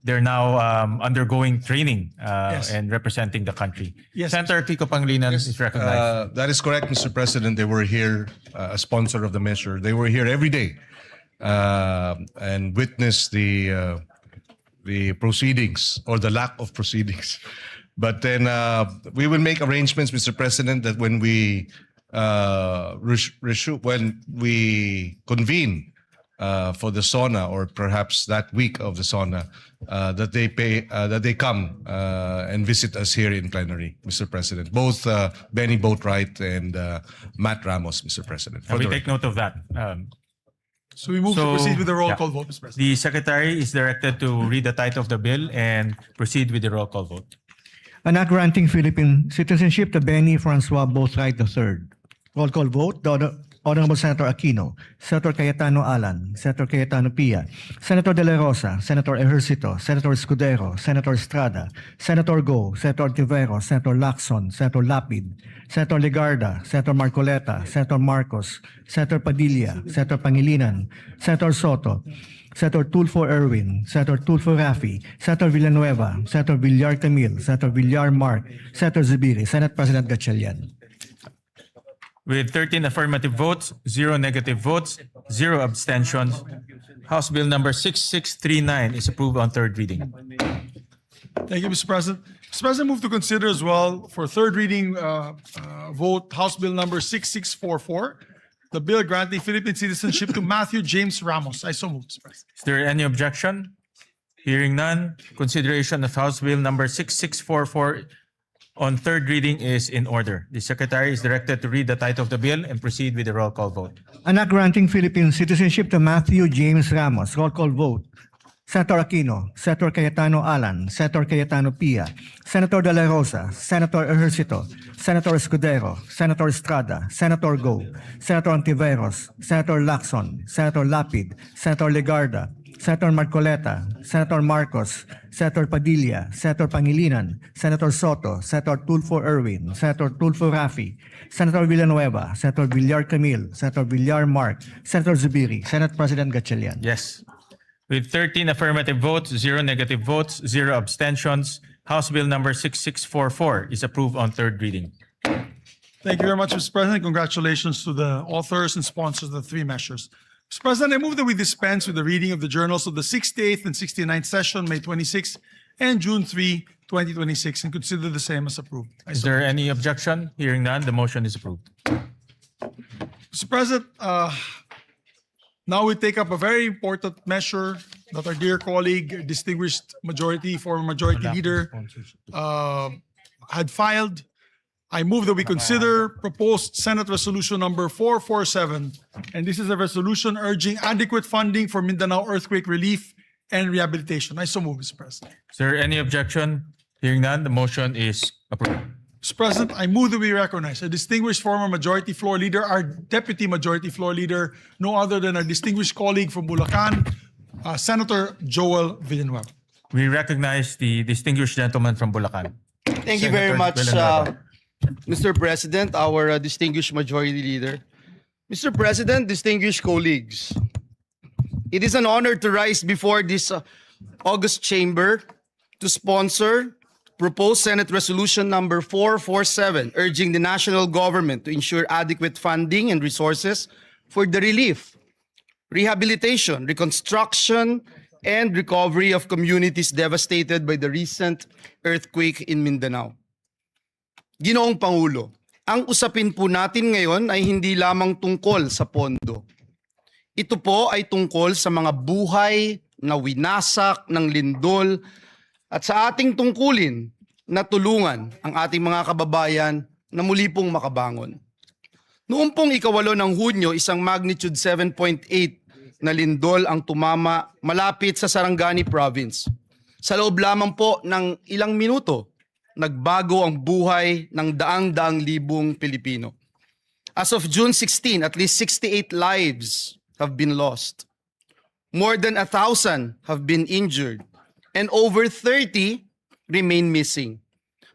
they're now undergoing training Yes. and representing the country. Yes. Senator Kiko Pangilinan is recognized. That is correct, Mr. President. They were here, a sponsor of the measure. They were here every day and witnessed the proceedings or the lack of proceedings. But then we will make arrangements, Mr. President, that when we convene for the SONA, or perhaps that week of the SONA, that they come and visit us here in plenary, Mr. President. Both Benny Boatwright and Matt Ramos, Mr. President. We take note of that. So we move to So, proceed with the roll yeah. call vote, Mr. President. The Secretary is directed to read the title of the bill and proceed with the roll call vote. An act granting Philippine citizenship to Benny Francois Boatwright III. Roll call vote. The Honorable Senator Aquino, Senator Cayetano Alan, Senator Cayetano Pia, Senator De La Rosa, Senator Ejercito, Senator Escudero, Senator Estrada, Senator Go, Senator Ontiveros, Senator Lacson, Senator Lapid, Senator Legarda, Senator Marcoleta, Senator Marcos, Senator Padilla, Senator Pangilinan, Senator Soto, Senator Tulfo Erwin, Senator Tulfo Rafi, Senator Villanueva, Senator Villar Camil, Senator Villar Mark, Senator Zubiri, Senate President Gatchalian. With 13 affirmative votes, 0 negative votes, 0 abstentions, House Bill number 6639 is approved on third reading. Thank you, Mr. President. Mr. President, move to consider as well for third reading vote House Bill number 6644, the bill granting Philippine citizenship to Matthew James Ramos. I so move, Mr. President. Is there any objection? Hearing none, consideration of House Bill number 6644 on third reading is in order. The Secretary is directed to read the title of the bill and proceed with the roll call vote. An act granting Philippine citizenship to Matthew James Ramos. Roll call vote. Senator Aquino, Senator Cayetano Alan, Senator Cayetano Pia, Senator De La Rosa, Senator Ejercito, Senator Escudero, Senator Estrada, Senator Go, Senator Ontiveros, Senator Lacson, Senator Lapid, Senator Legarda, Senator Marcoleta, Senator Marcos, Senator Padilla, Senator Pangilinan, Senator Soto, Senator Tulfo Erwin, Senator Tulfo Rafi, Senator Villanueva, Senator Villar Camil, Senator Villar Mark, Senator Zubiri, Senate President Gatchalian. Yes. With 13 affirmative votes, 0 negative votes, 0 abstentions, House Bill number 6644 is approved on third reading. Thank you very much, Mr. President. Congratulations to the authors and sponsors of the three measures. Mr. President, I move that we dispense with the reading of the journals of the 68th and 69th session, May 26 and June 3, 2026, and consider the same as approved. Is there any objection? Hearing none, the motion is approved. Mr. President, now we take up a very important measure that our dear colleague, distinguished former majority leader, had filed. I move that we consider proposed Senate Resolution number 447, and this is a resolution urging adequate funding for Mindanao earthquake relief and rehabilitation. I so move, Mr. President. Is there any objection? Hearing none, the motion is approved. Mr. President, I move that we recognize a distinguished former majority floor leader, our deputy majority floor leader, no other than our distinguished colleague from Bulacan, Senator Joel Villanueva. We recognize the distinguished gentleman from Bulacan. Thank you very Senator much, Villanueva. Mr. President, our distinguished majority leader. Mr. President, distinguished colleagues, it is an honor to rise before this august chamber to sponsor proposed Senate Resolution number 447, urging the national government to ensure adequate funding and resources for the relief, rehabilitation, reconstruction, and recovery of communities devastated by the recent earthquake in Mindanao. Ginoong Pangulo, ang usapin po natin ngayon ay hindi lamang tungkol sa pondo. Ito po ay tungkol sa mga buhay na winasak ng lindol at sa ating tungkulin na tulungan ang ating mga kababayan na muli pong makabangon. Noong pong 8 ng Hunyo, isang magnitude 7.8 na lindol ang tumama malapit sa Sarangani Province. Sa loob lamang po ng ilang minuto, nagbago ang buhay ng daang-daang libong Pilipino. As of June 16, at least 68 lives have been lost. More than 1,000 have been injured and over 30 remain missing.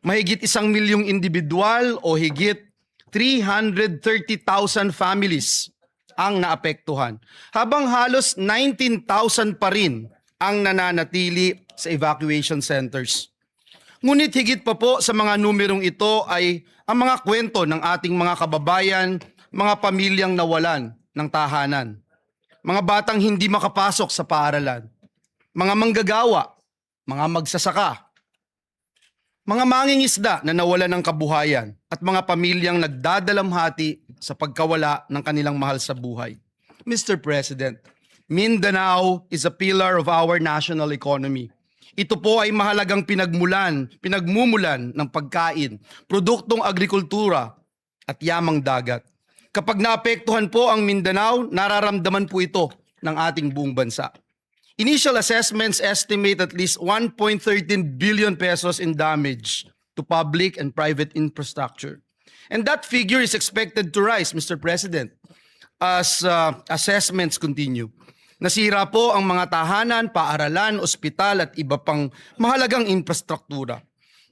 Mahigit 1 milyong individual o higit 330,000 families ang naapektuhan, habang halos 19,000 pa rin ang nananatili sa evacuation centers. Ngunit higit pa po sa mga numerong ito ay ang mga kwento ng ating mga kababayan, mga pamilyang nawalan ng tahanan, mga batang hindi makapasok sa paaralan, mga manggagawa, mga magsasaka, mga mangingisda na nawalan ng kabuhayan at mga pamilyang nagdadalamhati sa pagkawala ng kanilang mahal sa buhay. Mr. President, Mindanao is a pillar of our national economy. Ito po ay mahalagang pinagmumulan ng pagkain, produktong agrikultura at yamang dagat. Kapag naapektuhan po ang Mindanao, nararamdaman po ito ng ating buong bansa. Initial assessments estimate at least 1.13 billion pesos in damage to public and private infrastructure. And that figure is expected to rise, Mr. President, as assessments continue. Nasira po ang mga tahanan, paaralan, ospital at iba pang mahalagang infrastruktura.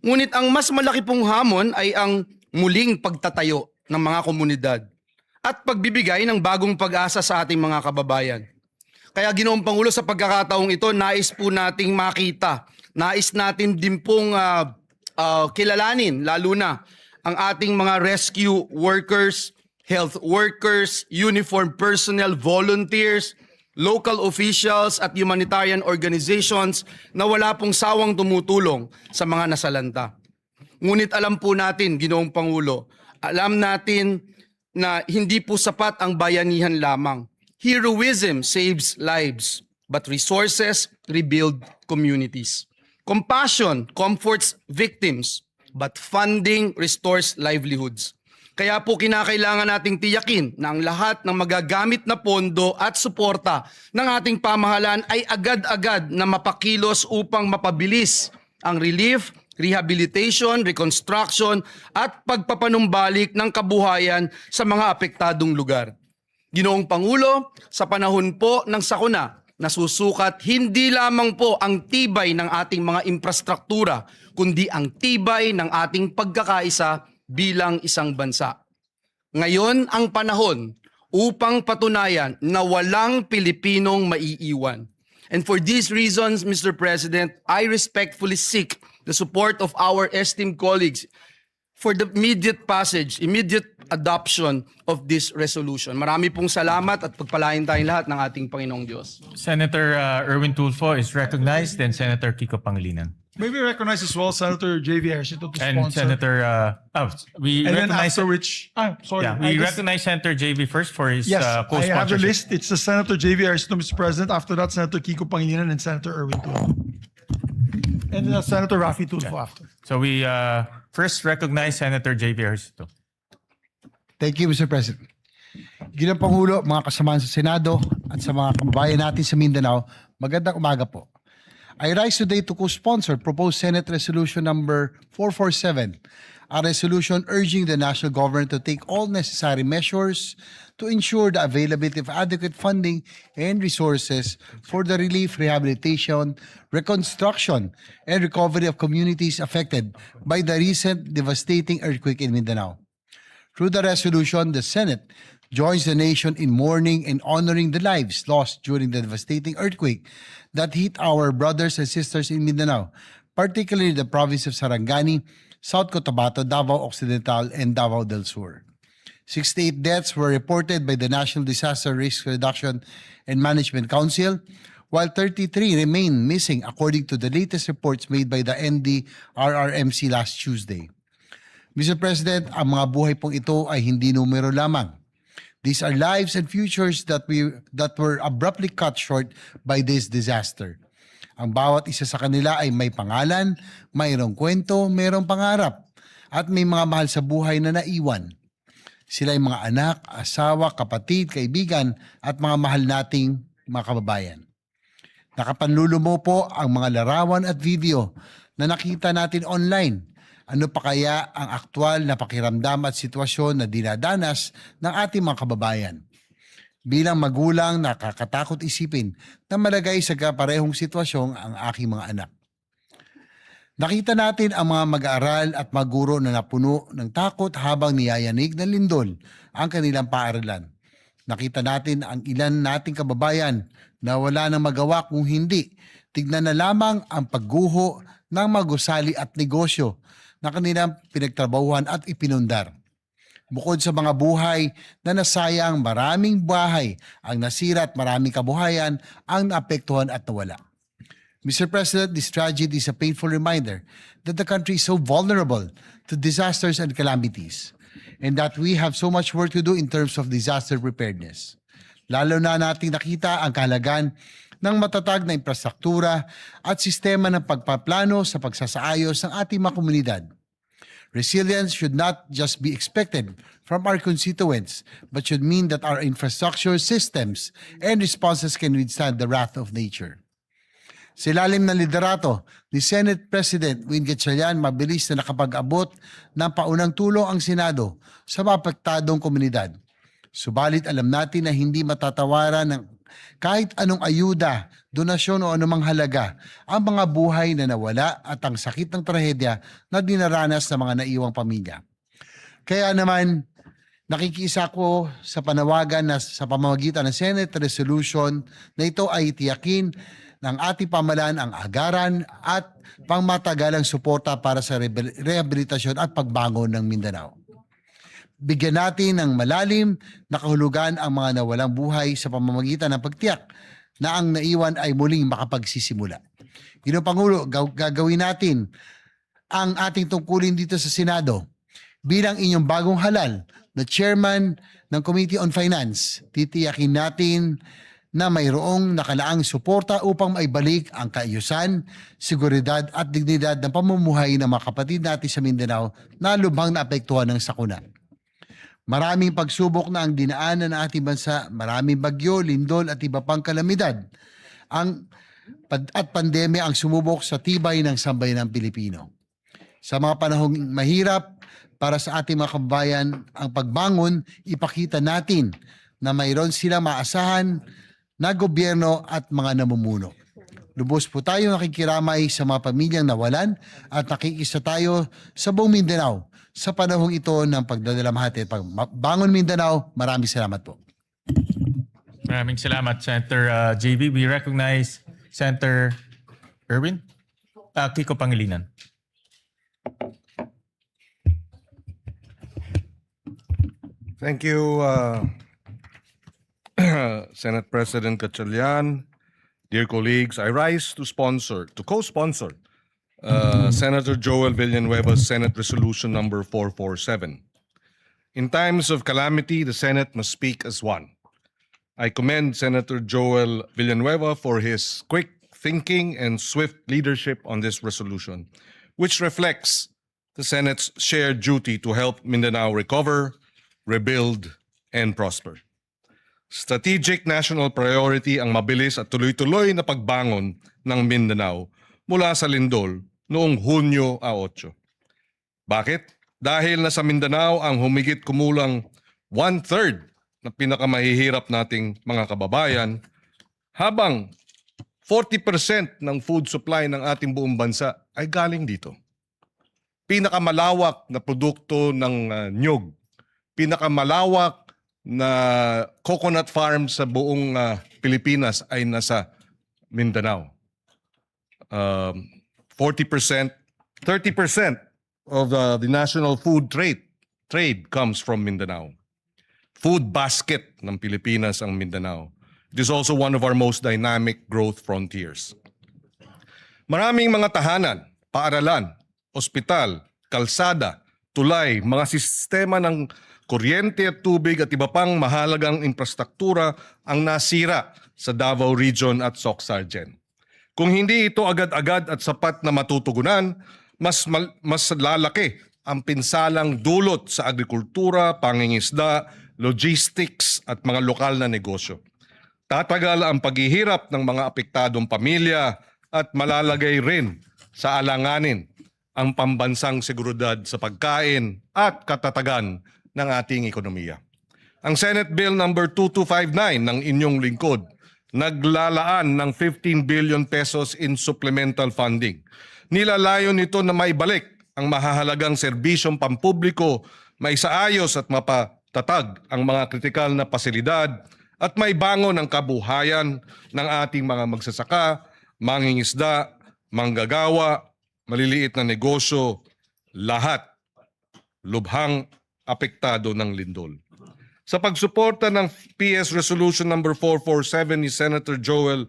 Ngunit ang mas malaki pong hamon ay ang muling pagtatayo ng mga komunidad at pagbibigay ng bagong pag-asa sa ating mga kababayan. Kaya Ginoong Pangulo, sa pagkakataong ito, nais po nating makita, nais natin din pong kilalanin, lalo na ang ating mga rescue workers, health workers, uniformed personnel, volunteers, local officials at humanitarian organizations na wala pong sawang tumutulong sa mga nasalanta. Ngunit alam po natin, Ginoong Pangulo, alam natin na hindi po sapat ang bayanihan lamang. Heroism saves lives, but resources rebuild communities. Compassion comforts victims, but funding restores livelihoods. Kaya po kinakailangan nating tiyakin na ang lahat ng magagamit na pondo at suporta ng ating pamahalaan ay agad-agad na mapakilos upang mapabilis ang relief, rehabilitation, reconstruction at pagpapanumbalik ng kabuhayan sa mga apektadong lugar. Ginoong Pangulo, sa panahon po ng sakuna, nasusukat hindi lamang po ang tibay ng ating mga infrastruktura, kundi ang tibay ng ating pagkakaisa bilang isang bansa. Ngayon ang panahon upang patunayan na walang Pilipinong maiiwan. And for these reasons, Mr. President, I respectfully seek the support of our esteemed colleagues for the immediate adoption of this resolution. Marami pong salamat at pagpalain tayong lahat ng ating Panginoong Diyos. Senator Erwin Tulfo is recognized, then Senator Kiko Pangilinan. May we recognize as well Senator J.V. Ejercito to And sponsor. Senator, we And then recognize, after which, sorry. yeah, I we just- recognize Senator JV first for his Yes, I have the co-sponsorship. list. It's the Senator J.V. Ejercito, Mr. President. After that, Senator Kiko Pangilinan and Senator Erwin Tulfo. And Senator Raffy Tulfo after. So we first recognize Senator JV Ejercito. Thank you, Mr. President. Ginang Pangulo, mga kasamahan sa Senado at sa mga kababayan natin sa Mindanao, magandang umaga po. I rise today to co-sponsor proposed Senate Resolution number 447, a resolution urging the national government to take all necessary measures to ensure the availability of adequate funding and resources for the relief, rehabilitation, reconstruction, and recovery of communities affected by the recent devastating earthquake in Mindanao. Through the resolution, the Senate joins the nation in mourning and honoring the lives lost during the devastating earthquake that hit our brothers and sisters in Mindanao, particularly the province of Sarangani, South Cotabato, Davao Occidental, and Davao del Sur. 68 deaths were reported by the National Disaster Risk Reduction and Management Council, while 33 remain missing according to the latest reports made by the NDRRMC last Tuesday. Mr. President, ang mga buhay pong ito ay hindi numero lamang. These are lives and futures that were abruptly cut short by this disaster. Ang bawat isa sa kanila ay may pangalan, mayroong kwento, mayroong pangarap, at may mga mahal sa buhay na naiwan. Sila ay mga anak, asawa, kapatid, kaibigan, at mga mahal nating mga kababayan. Nakapanlulumo po ang mga larawan at video na nakita natin online. Ano pa kaya ang aktwal na pakiramdam at sitwasyon na dinadanas ng ating mga kababayan? Bilang magulang, nakakatakot isipin na malagay sa kaparehong sitwasyon ang aking mga anak. Nakita natin ang mga mag-aaral at mga guro na napuno ng takot habang niyayanig ng lindol ang kanilang paaralan. Nakita natin ang ilan nating kababayan na wala nang magawa kung hindi tignan na lamang ang pagguho ng mga gusali at negosyo na kanilang pinagtrabahuhan at ipinundar. Bukod sa mga buhay na nasayang, maraming bahay ang nasira at maraming kabuhayan ang naapektuhan at nawala. Mr. President, this tragedy is a painful reminder that the country is so vulnerable to disasters and calamities, and that we have so much work to do in terms of disaster preparedness. Lalo na nating nakita ang kahalagan ng matatag na infrastruktura at sistema ng pagpaplano sa pagsasaayos ng ating mga komunidad. Resilience should not just be expected from our constituents, but should mean that our infrastructure systems and responses can withstand the wrath of nature. Sa ilalim ng liderato ni Senate President Win Gatchalian, mabilis na nakapag-abot ng paunang tulong ang Senado sa mapektadong komunidad. Subalit alam natin na hindi matatawaran ng kahit anong ayuda, donasyon o anumang halaga ang mga buhay na nawala at ang sakit ng trahedya na dinaranas ng mga naiwang pamilya. Kaya naman, nakikisa ko sa panawagan na sa pamamagitan ng Senate Resolution na ito ay tiyakin ng ating pamahalaan ang agaran at pangmatagalang suporta para sa rehabilitasyon at pagbangon ng Mindanao. Bigyan natin ng malalim na kahulugan ang mga nawalang buhay sa pamamagitan ng pagtiyak na ang naiwan ay muling makapagsisimula. Ginoong Pangulo, gagawin natin ang ating tungkulin dito sa Senado. Bilang inyong bagong halal na chairman ng Committee on Finance, titiyakin natin na mayroong nakalaang suporta upang maibalik ang kaayusan, seguridad at dignidad ng pamumuhay ng mga kapatid natin sa Mindanao na lubhang naapektuhan ng sakuna. Maraming pagsubok na ang dinaanan ng ating bansa, maraming bagyo, lindol at iba pang kalamidad. At pandemya ang sumubok sa tibay ng sambayanang Pilipino. Sa mga panahong mahirap para sa ating mga kababayan, ang pagbangon, ipakita natin na mayroon silang maasahan na gobyerno at mga namumuno. Lubos po tayo nakikiramay sa mga pamilyang nawalan at nakikisa tayo sa buong Mindanao sa panahong ito ng pagdadalamhati at pagbangon Mindanao. Maraming salamat po. Maraming salamat, Senator JV. We recognize Senator Erwin Kiko Pangilinan. Thank you, Senate President Gatchalian. Dear colleagues, I rise to co-sponsor Senator Joel Villanueva's Senate Resolution number 447. In times of calamity, the Senate must speak as one. I commend Senator Joel Villanueva for his quick thinking and swift leadership on this resolution, which reflects the Senate's shared duty to help Mindanao recover, rebuild, and prosper. Strategic national priority ang mabilis at tuloy-tuloy na pagbangon ng Mindanao mula sa lindol noong Hunyo 8. Bakit? Dahil nasa Mindanao ang humigit kumulang 1/3 na pinakamahihirap nating mga kababayan, habang 40% ng food supply ng ating buong bansa ay galing dito. Pinakamalawak na produkto ng nyug, pinakamalawak na coconut farm sa buong Pilipinas ay nasa Mindanao. 40%, 30% of the national food trade comes from Mindanao. Food basket ng Pilipinas ang Mindanao. It is also one of our most dynamic growth frontiers. Maraming mga tahanan, paaralan, ospital, kalsada, tulay, mga sistema ng kuryente at tubig at iba pang mahalagang infrastruktura ang nasira sa Davao Region at Soc-Sargen. Kung hindi ito agad-agad at sapat na matutugunan, mas lalaki ang pinsalang dulot sa agrikultura, pangingisda, logistics at mga lokal na negosyo. Tatagal ang paghihirap ng mga apektadong pamilya at malalagay rin sa alanganin ang pambansang seguridad sa pagkain at katatagan ng ating ekonomiya. Ang Senate Bill number 2259 ng inyong lingkod naglalaan ng 15 billion pesos in supplemental funding. Nilalayon nito na maibalik ang mahahalagang serbisyong pampubliko, maisaayos at mapatatag ang mga kritikal na pasilidad at may bangon ang kabuhayan ng ating mga magsasaka, mangingisda, manggagawa, maliliit na negosyo, lahat lubhang apektado ng lindol. Sa pagsuporta ng PS Resolution number 447 ni Senator Joel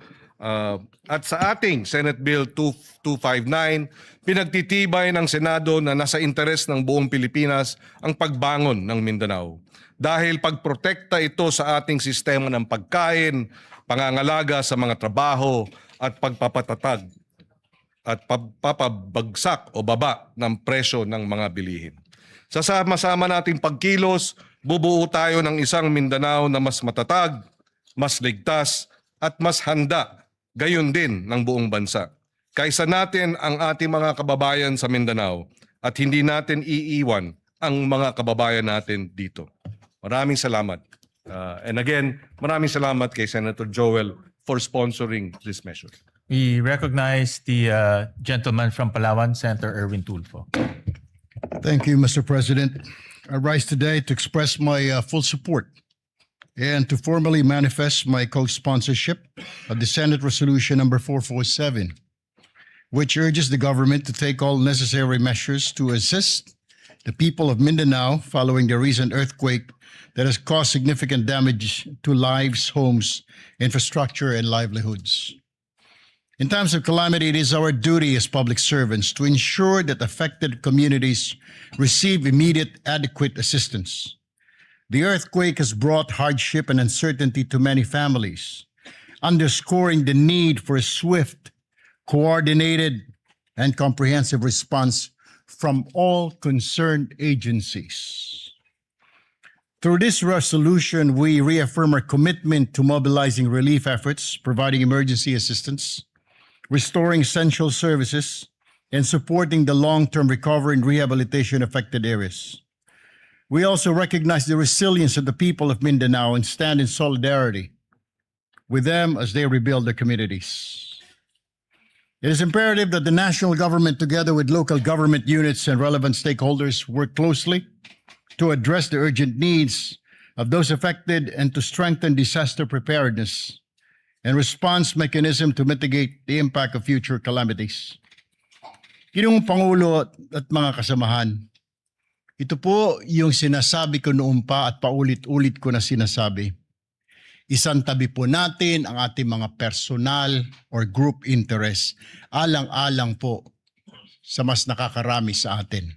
at sa ating Senate Bill 2259, pinagtitibay ng Senado na nasa interes ng buong Pilipinas ang pagbangon ng Mindanao. Dahil pagprotekta ito sa ating sistema ng pagkain, pangangalaga sa mga trabaho at pagpapatatag at papabagsak o baba ng presyo ng mga bilihin. Sa sama-sama nating pagkilos, bubuo tayo ng isang Mindanao na mas matatag, mas ligtas, at mas handa, gayon din ng buong bansa. Kaysa natin ang ating mga kababayan sa Mindanao at hindi natin iiwan ang mga kababayan natin dito. Maraming salamat. And again, maraming salamat kay Senator Joel for sponsoring this measure. We recognize the gentleman from Palawan, Senator Erwin Tulfo. Thank you, Mr. President. I rise today to express my full support and to formally manifest my co-sponsorship of the Senate Resolution number 447, which urges the government to take all necessary measures to assist the people of Mindanao following the recent earthquake that has caused significant damage to lives, homes, infrastructure, and livelihoods. In times of calamity, it is our duty as public servants to ensure that affected communities receive immediate, adequate assistance. The earthquake has brought hardship and uncertainty to many families, underscoring the need for a swift, coordinated, and comprehensive response from all concerned agencies. Through this resolution, we reaffirm our commitment to mobilizing relief efforts, providing emergency assistance, restoring essential services, and supporting the long-term recovery and rehabilitation affected areas. We also recognize the resilience of the people of Mindanao and stand in solidarity with them as they rebuild their communities. It is imperative that the national government, together with local government units and relevant stakeholders, work closely to address the urgent needs of those affected and to strengthen disaster preparedness and response mechanism to mitigate the impact of future calamities. Ginoong Pangulo at mga kasamahan, Ito po yung sinasabi ko noon pa at paulit-ulit ko na sinasabi. Isang tabi po natin ang ating mga personal or group interest. Alang-alang po sa mas nakakarami sa atin.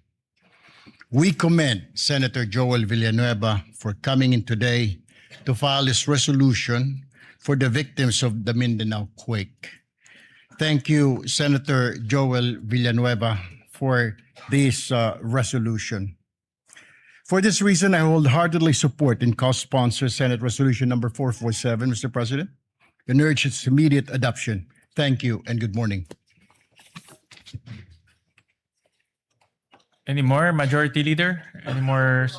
We commend Senator Joel Villanueva for coming in today to file this resolution for the victims of the Mindanao quake. Thank you, Senator Joel Villanueva, for this resolution. For this reason, I wholeheartedly support and co-sponsor Senate Resolution number 447, Mr. President, and urge its immediate adoption. Thank you and good morning. Any more, Majority Leader? Any more,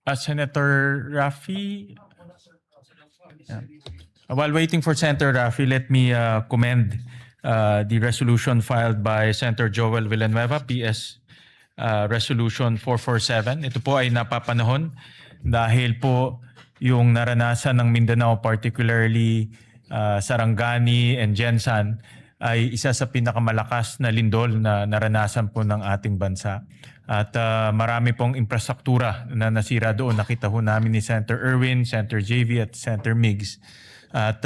Senator Rafi? Yeah. While waiting for Senator Rafi, let me commend the resolution filed by Senator Joel Villanueva, PS Resolution 447. Ito po ay napapanahon dahil po yung naranasan ng Mindanao, particularly Sarangani and Jensan, ay isa sa pinakamalakas na lindol na naranasan po ng ating bansa. At marami pong infrastruktura na nasira doon. Nakita ho namin ni Senator Erwin, Senator JV at Senator Migs. At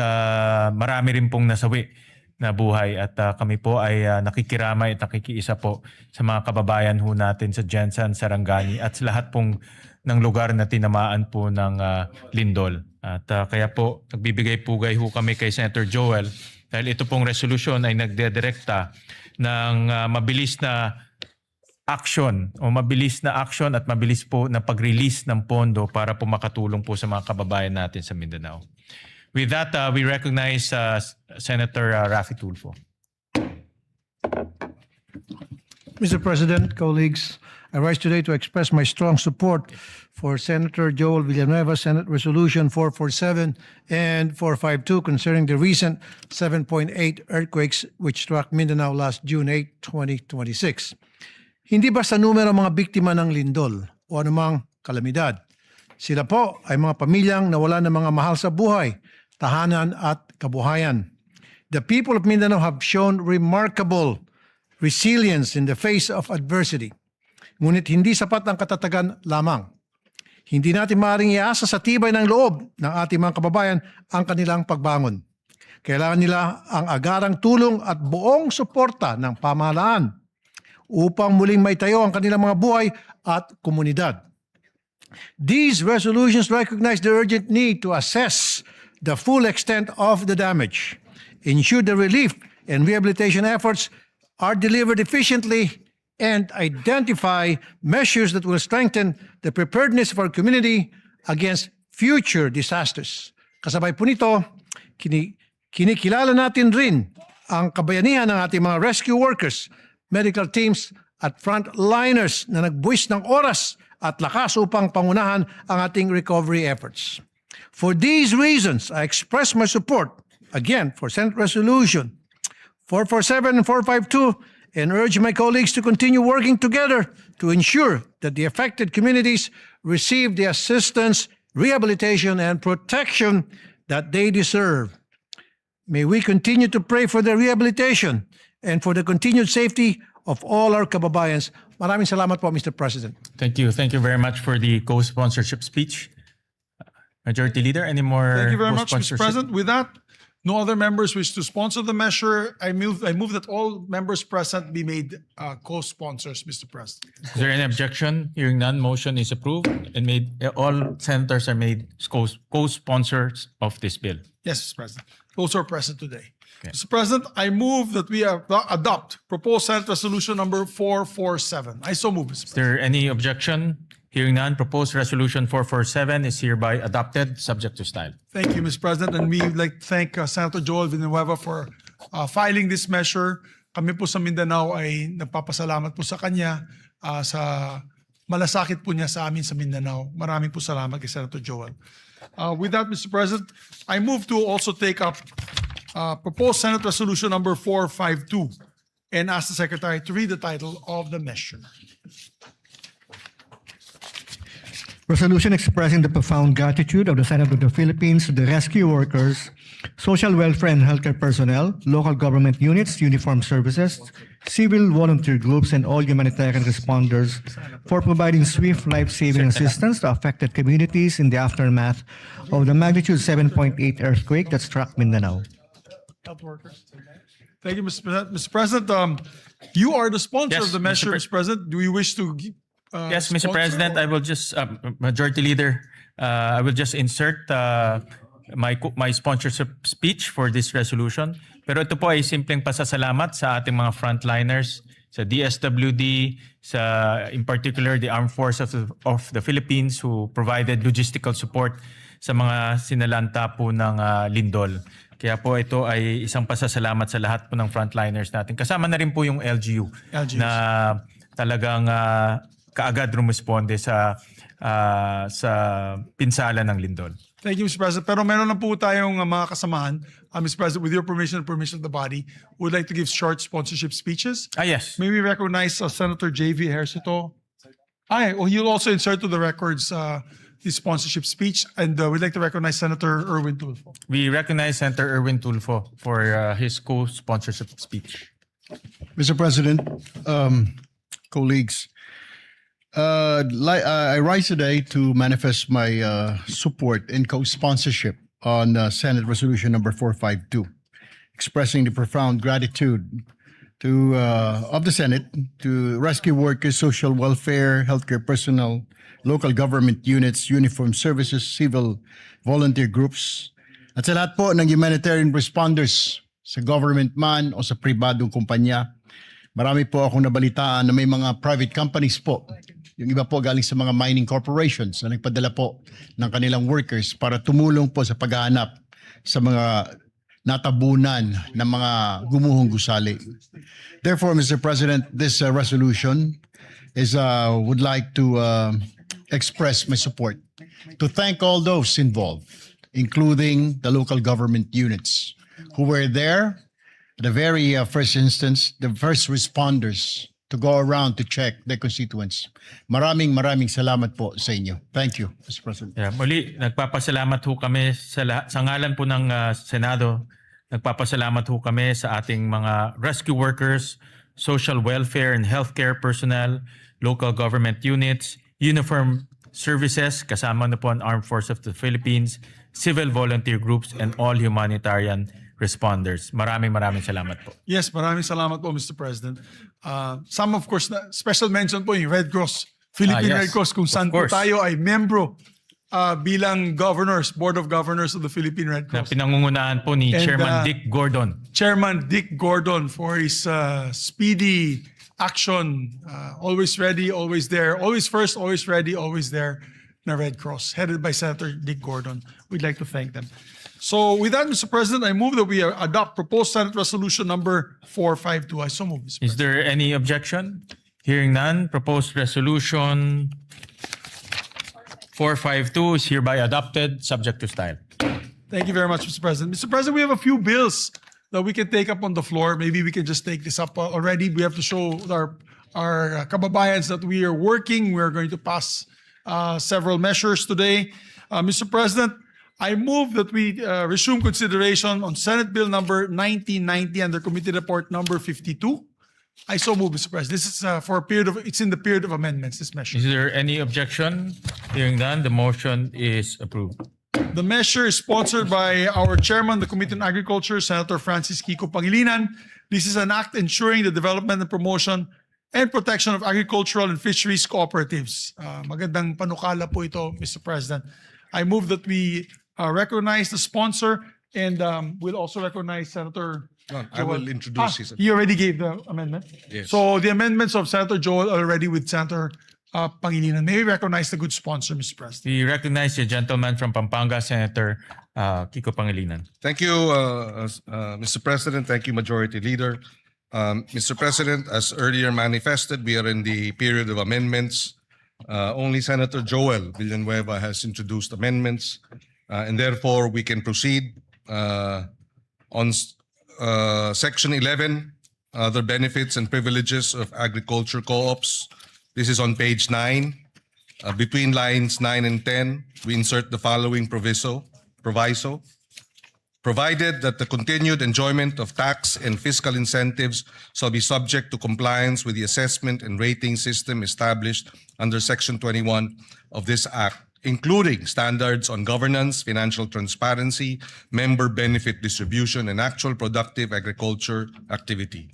marami rin pong nasawi na buhay. At kami po ay nakikiramay at nakikiisa po sa mga kababayan ho natin sa Jensan, Sarangani at sa lahat pong ng lugar na tinamaan po ng lindol. At kaya po nagbibigay-pugay ho kami kay Senator Joel dahil ito pong resolusyon ay nagdedirekta ng mabilis na action at mabilis po na pag-release ng pondo para po makatulong po sa mga kababayan natin sa Mindanao. With that, we recognize Senator Rafi Tulfo. Mr. President, colleagues, I rise today to express my strong support for Senator Joel Villanueva, Senate Resolution 447 and 452 concerning the recent 7.8 earthquakes which struck Mindanao last June 8, 2026. Hindi basta numero mga biktima ng lindol o anumang kalamidad. Sila po ay mga pamilyang nawala ng mga mahal sa buhay, tahanan at kabuhayan. The people of Mindanao have shown remarkable resilience in the face of adversity. Ngunit hindi sapat ang katatagan lamang. Hindi natin maaaring iasa sa tibay ng loob ng ating mga kababayan ang kanilang pagbangon. Kailangan nila ang agarang tulong at buong suporta ng pamahalaan upang muling maitayo ang kanilang mga buhay at komunidad. These resolutions recognize the urgent need to assess the full extent of the damage, ensure the relief and rehabilitation efforts are delivered efficiently, and identify measures that will strengthen the preparedness of our community against future disasters. Kasabay po nito, kinikilala natin rin ang kabayanihan ng ating mga rescue workers, medical teams at frontliners na nagbuwis ng oras at lakas upang pangunahan ang ating recovery efforts. For these reasons, I express my support, again, for Senate Resolution 447 and 452 and urge my colleagues to continue working together to ensure that the affected communities receive the assistance, rehabilitation, and protection that they deserve. May we continue to pray for their rehabilitation and for the continued safety of all our kababayans. Maraming salamat po, Mr. President. Thank you. Thank you very much for the co-sponsorship speech. Majority Leader, any more Thank you very much, Mr. co-sponsorship? President. With that, no other members wish to sponsor the measure. I move that all members present be made co-sponsors, Mr. President. Is there any objection? Hearing none, motion is approved and all senators are made co-sponsors of this bill. Yes, Mr. President. Those are present today. Mr. President, I move that we adopt proposed Senate Resolution number 447. I so move, Mr. Is President. there any objection? Hearing none, proposed resolution 447 is hereby adopted, subject to style. Thank you, Mr. President. And we would like to thank Senator Joel Villanueva for filing this measure. Kami po sa Mindanao ay nagpapasalamat po sa kanya sa malasakit po niya sa amin sa Mindanao. Maraming po salamat kay Senator Joel. With that, Mr. President, I move to also take up proposed Senate Resolution number 452 and ask the Secretary to read the title of the measure. Resolution expressing the profound gratitude of the Senate of the Philippines to the rescue workers, social welfare and healthcare personnel, local government units, uniformed services, civil volunteer groups, and all humanitarian responders for providing swift life-saving assistance to affected communities in the aftermath of the magnitude 7.8 earthquake that struck Mindanao. Health workers. Thank you, Mr. President. Mr. President, you are the sponsor Yes, of the Mr. measure, Pre- Mr. President. Do you wish to? Yes, Mr. sponsor President, or- I will just, Majority Leader, I will just insert my sponsorship speech for this resolution. Pero ito po ay simpleng pasasalamat sa ating mga frontliners, sa DSWD, in particular the Armed Forces of the Philippines who provided logistical support sa mga sinalanta po ng lindol. Kaya po ito ay isang pasasalamat sa lahat po ng frontliners natin. Kasama na rin po yung LGUs. Na talagang kaagad rumisponde sa pinsala ng lindol. Thank you, Mr. President. Pero meron na po tayong mga kasamahan. Mr. President, with your permission and permission of the body, we would like to give short sponsorship speeches. Yes. May we recognize Senator J.V. Ejercito? He'll also insert to the records his sponsorship speech. And we'd like to recognize Senator Erwin Tulfo. We recognize Senator Erwin Tulfo for his co-sponsorship speech. Mr. President, colleagues, I rise today to manifest my support and co-sponsorship on Senate Resolution number 452, expressing the profound gratitude of the Senate to rescue workers, social welfare, healthcare personnel, local government units, uniformed services, civil volunteer groups, at sa lahat po ng humanitarian responders sa government man o sa pribadong kumpanya. Marami po akong nabalitaan na may mga private companies po. Yung iba po galing sa mga mining corporations na nagpadala po ng kanilang workers para tumulong po sa paghahanap sa mga natabunan ng mga gumuhong gusali. Therefore, Mr. President, this resolution would like to express my support to thank all those involved, including the local government units who were there at the very first instance, the first responders to go around to check their constituents. Maraming salamat po sa inyo. Thank you, Mr. President. Yeah, muli, nagpapasalamat ho kami sa ngalan po ng Senado. Nagpapasalamat ho kami sa ating mga rescue workers, social welfare and healthcare personnel, local government units, uniform services, kasama na po ang Armed Forces of the Philippines, civil volunteer groups, and all humanitarian responders. Maraming salamat po. Yes, maraming salamat po, Mr. President. Some, of course, special mention po yung Red Cross, Philippine Yes, Red Cross, kung saan of po course. tayo ay membro bilang governors, Board of Governors of the Philippine Red Na Cross. pinangungunahan po ni And, Chairman Dick Gordon. Chairman Dick Gordon for his speedy action, always ready, always there, always first, always ready, always there, na Red Cross, headed by Senator Dick Gordon. We'd like to thank them. So with that, Mr. President, I move that we adopt proposed Senate Resolution number 452. I so move, Mr. Is there any objection? Hearing none, proposed resolution 452 is hereby adopted, subject to style. Thank you very much, Mr. President. Mr. President, we have a few bills that we can take up on the floor. Maybe we can just take this up already. We have to show our kababayans that we are working. We are going to pass several measures today. Mr. President, I move that we resume consideration on Senate Bill number 1990 under Committee Report number 52. I so move, Mr. President. This is for a period of, it's in the period of amendments, this measure. Is there any objection? Hearing none, the motion is approved. The measure is sponsored by our chairman, the Committee on Agriculture, Senator Francis Kiko Pangilinan. This is an act ensuring the development and promotion and protection of agricultural and fisheries cooperatives. Magandang panukala po ito, Mr. President. I move that we recognize the sponsor and we'll also recognize Senator I will introduce his. He already gave the amendment. Yes. So the amendments of Senator Joel are already with Senator Pangilinan. May we recognize the good sponsor, Mr. President? We recognize the gentleman from Pampanga, Senator Kiko Pangilinan. Thank you, Mr. President. Thank you, Majority Leader. Mr. President, as earlier manifested, we are in the period of amendments. Only Senator Joel Villanueva has introduced amendments, and therefore we can proceed on Section 11, other benefits and privileges of agriculture co-ops. This is on page 9. between lines 9 and 10, we insert the following proviso. Provided that the continued enjoyment of tax and fiscal incentives shall be subject to compliance with the assessment and rating system established under Section 21 of this Act, including standards on governance, financial transparency, member benefit distribution, and actual productive agriculture activity.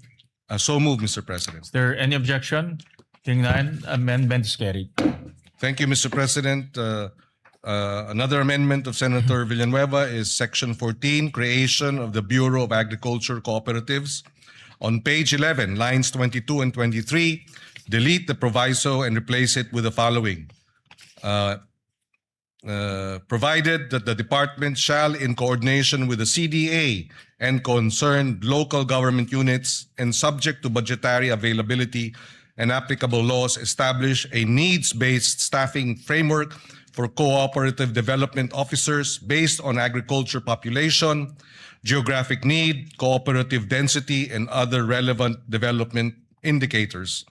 So moved, Mr. President. Is there any objection? Hearing none, amendment is carried. Thank you, Mr. President. Another amendment of Senator Villanueva is Section 14, creation of the Bureau of Agriculture Cooperatives. On page 11, lines 22 and 23, delete the proviso and replace it with the following. Provided that the department shall, in coordination with the CDA and concerned local government units and subject to budgetary availability and applicable laws, establish a needs-based staffing framework for cooperative development officers based on agriculture population, geographic need, cooperative density, and other relevant development indicators,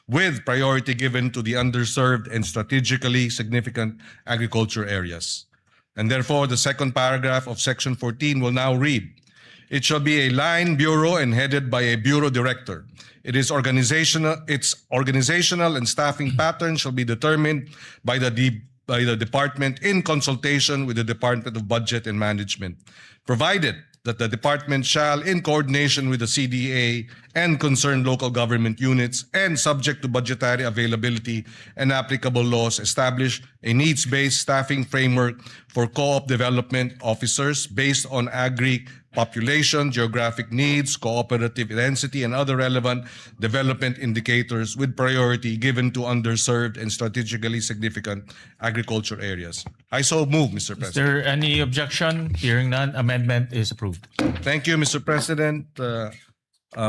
with priority given to the underserved and strategically significant agriculture areas. And therefore, the second paragraph of Section 14 will now read, it shall be a line bureau and headed by a bureau director. Its organizational and staffing pattern shall be determined by the department in consultation with the Department of Budget and Management, provided that the department shall, in coordination with the CDA and concerned local government units and subject to budgetary availability and applicable laws, establish a needs-based staffing framework for co-op development officers based on population, geographic needs, cooperative density, and other relevant development indicators with priority given to underserved and strategically significant agriculture areas. I so move, Mr. Is President. there any objection? Hearing none, amendment is approved. Thank you, Mr. President.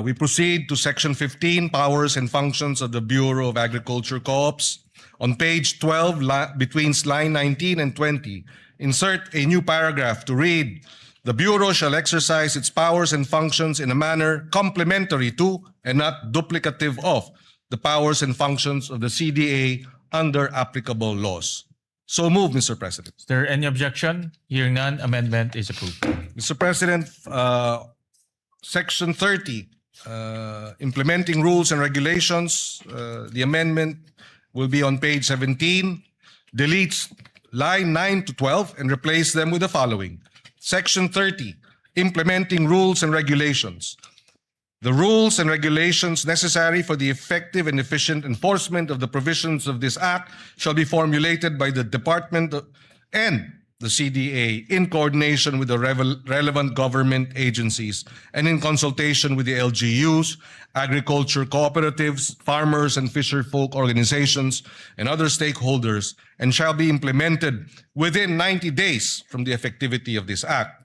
We proceed to Section 15, Powers and Functions of the Bureau of Agriculture Co-ops. On page 12, between line 19 and 20, insert a new paragraph to read, the Bureau shall exercise its powers and functions in a manner complementary to and not duplicative of the powers and functions of the CDA under applicable laws. So move, Mr. President. Is there any objection? Hearing none, amendment is approved. Mr. President, Section 30, implementing rules and regulations, the amendment will be on page 17, deletes line 9 to 12 and replace them with the following. Section 30, implementing rules and regulations. The rules and regulations necessary for the effective and efficient enforcement of the provisions of this Act shall be formulated by the Department and the CDA in coordination with the relevant government agencies and in consultation with the LGUs, agriculture cooperatives, farmers and fisherfolk organizations, and other stakeholders, and shall be implemented within 90 days from the effectivity of this Act.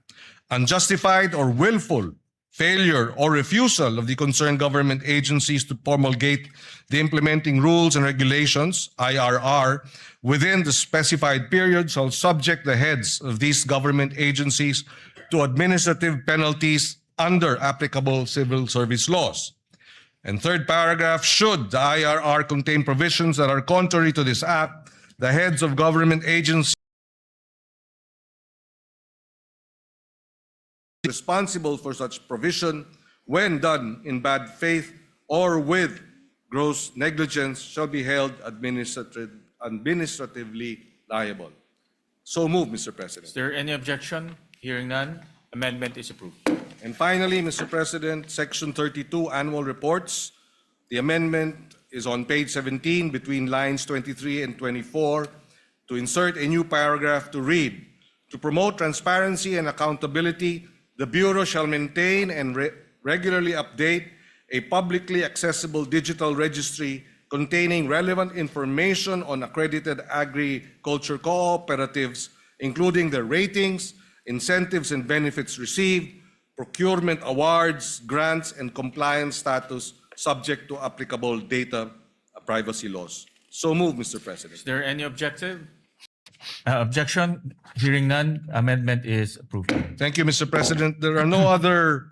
Unjustified or willful failure or refusal of the concerned government agencies to promulgate the implementing rules and regulations, IRR, within the specified period shall subject the heads of these government agencies to administrative penalties under applicable civil service laws. And third paragraph, should the IRR contain provisions that are contrary to this Act, the heads of government agencies responsible for such provision, when done in bad faith or with gross negligence, shall be held administratively liable. So move, Mr. President. Is there any objection? Hearing none, amendment is approved. And finally, Mr. President, Section 32, Annual Reports. The amendment is on page 17 between lines 23 and 24 to insert a new paragraph to read, to promote transparency and accountability, the Bureau shall maintain and regularly update a publicly accessible digital registry containing relevant information on accredited agriculture cooperatives, including their ratings, incentives and benefits received, procurement awards, grants, and compliance status subject to applicable data privacy laws. So move, Mr. President. Is there any objection? Hearing none, amendment is approved. Thank you, Mr. President. There are no other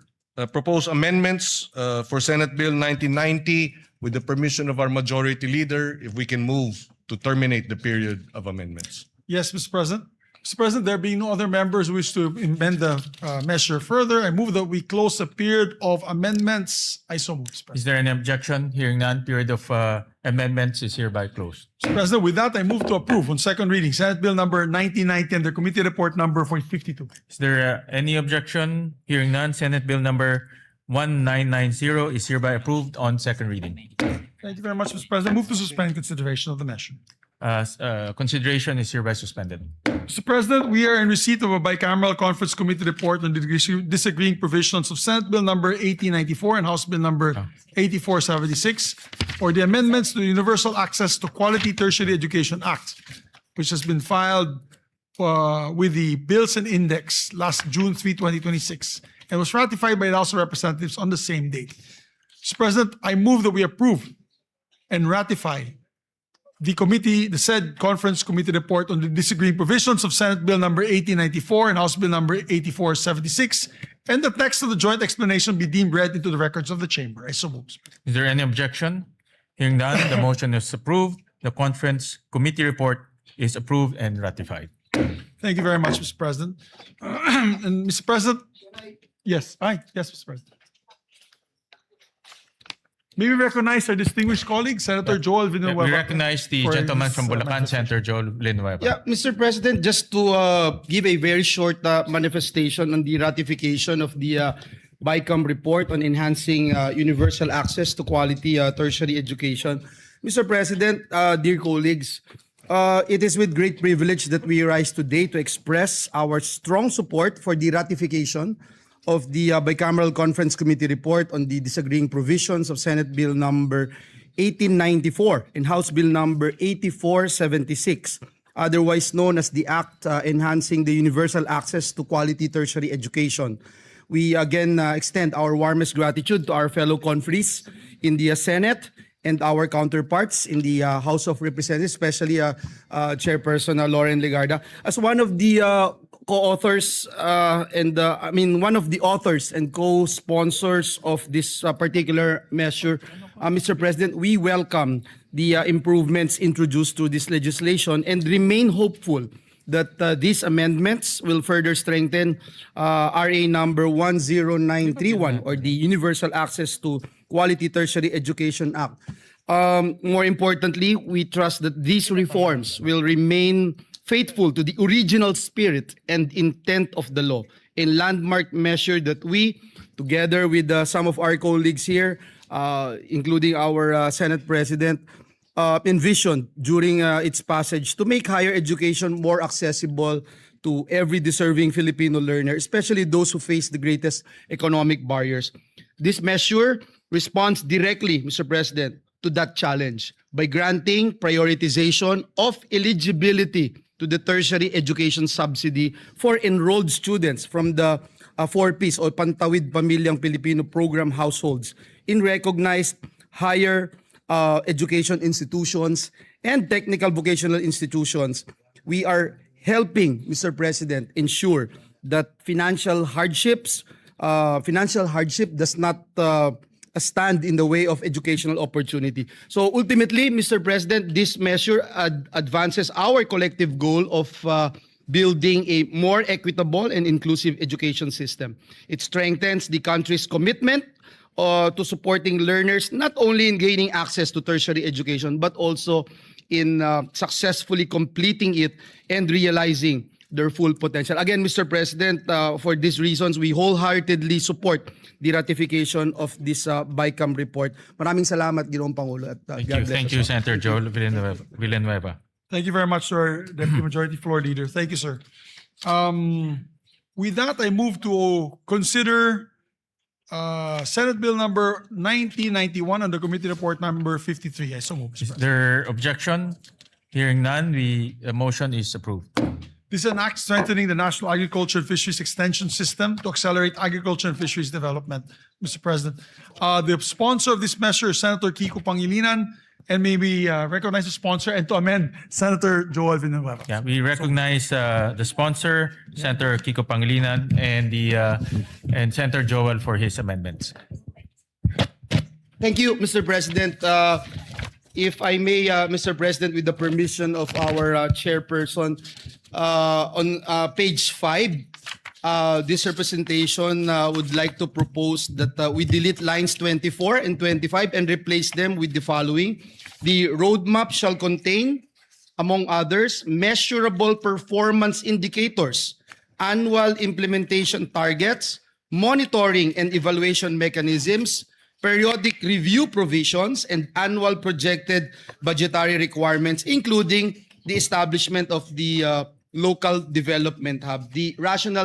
proposed amendments for Senate Bill 1990. With the permission of our Majority Leader, if we can move to terminate the period of amendments. Yes, Mr. President. Mr. President, there being no other members who wish to amend the measure further, I move that we close the period of amendments. I so move, Mr. Is President. there any objection? Hearing none, period of amendments is hereby closed. Mr. President, with that, I move to approve on second reading Senate Bill number 1990 and the committee report number 452. Is there any objection? Hearing none, Senate Bill number 1990 is hereby approved on second reading. Thank you very much, Mr. President. Move to suspend consideration of the measure. Consideration is hereby suspended. Mr. President, we are in receipt of a bicameral conference committee report on the disagreeing provisions of Senate Bill number 1894 and House Bill number 8476, or the amendments to the Universal Access to Quality Tertiary Education Act, which has been filed with the Bills and Index last June 3, 2026, and was ratified by the House of Representatives on the same date. Mr. President, I move that we approve and ratify the said conference committee report on the disagreeing provisions of Senate Bill number 1894 and House Bill number 8476, and the text of the joint explanation be deemed read into the records of the chamber. I so move. Is there any objection? Hearing none, the motion is approved. The conference committee report is approved and ratified. Thank you very much, Mr. President. And Mr. President, yes, Mr. President. May we recognize our distinguished colleague, Senator Joel Villanueva. We recognize the for gentleman his, from Bulacan, manifestation. Senator Joel Villanueva. Yeah, Mr. President, just to give a very short manifestation on the ratification of the BICAM report on enhancing universal access to quality tertiary education. Mr. President, dear colleagues, it is with great privilege that we rise today to express our strong support for the ratification of the Bicameral Conference Committee report on the disagreeing provisions of Senate Bill number 1894 and House Bill number 8476, otherwise known as the Act Enhancing the Universal Access to Quality Tertiary Education. We again extend our warmest gratitude to our fellow conferees in the Senate and our counterparts in the House of Representatives, especially Chairperson Lauren Legarda. As one of the co-authors one of the authors and co-sponsors of this particular measure, Mr. President, we welcome the improvements introduced to this legislation and remain hopeful that these amendments will further strengthen RA number 10931, or the Universal Access to Quality Tertiary Education Act. More importantly, we trust that these reforms will remain faithful to the original spirit and intent of the law, a landmark measure that we, together with some of our colleagues here, including our Senate President, envisioned during its passage to make higher education more accessible to every deserving Filipino learner, especially those who face the greatest economic barriers. This measure responds directly, Mr. President, to that challenge by granting prioritization of eligibility to the tertiary education subsidy for enrolled students from the 4Ps or Pantawid Pamilyang Pilipino program households in recognized higher education institutions and technical vocational institutions. We are helping, Mr. President, ensure that financial hardship does not stand in the way of educational opportunity. So ultimately, Mr. President, this measure advances our collective goal of building a more equitable and inclusive education system. It strengthens the country's commitment to supporting learners not only in gaining access to tertiary education, but also in successfully completing it and realizing their full potential. Again, Mr. President, for these reasons, we wholeheartedly support the ratification of this BICAM report. Maraming salamat, Ginoong Pangulo. At, Thank you, Senator Joel Villanueva. Thank you very much, sir, Deputy Majority Floor Leader. Thank you, sir. With that, I move to consider Senate Bill number 1991 and the committee report number 53. I so move, Mr. Is President. there objection? Hearing none, the motion is approved. This is an act strengthening the National Agriculture and Fisheries Extension System to accelerate agriculture and fisheries development, Mr. President. The sponsor of this measure is Senator Kiko Pangilinan, and may we recognize the sponsor and to amend Senator Joel Villanueva. Yeah, we recognize the sponsor, Senator Kiko Pangilinan, and Senator Joel for his amendments. Thank you, Mr. President. if I may, Mr. President, with the permission of our chairperson, on page 5, this representation would like to propose that we delete lines 24 and 25 and replace them with the following. The roadmap shall contain, among others, measurable performance indicators, annual implementation targets, monitoring and evaluation mechanisms, periodic review provisions, and annual projected budgetary requirements, including the establishment of the local development hub. The rationale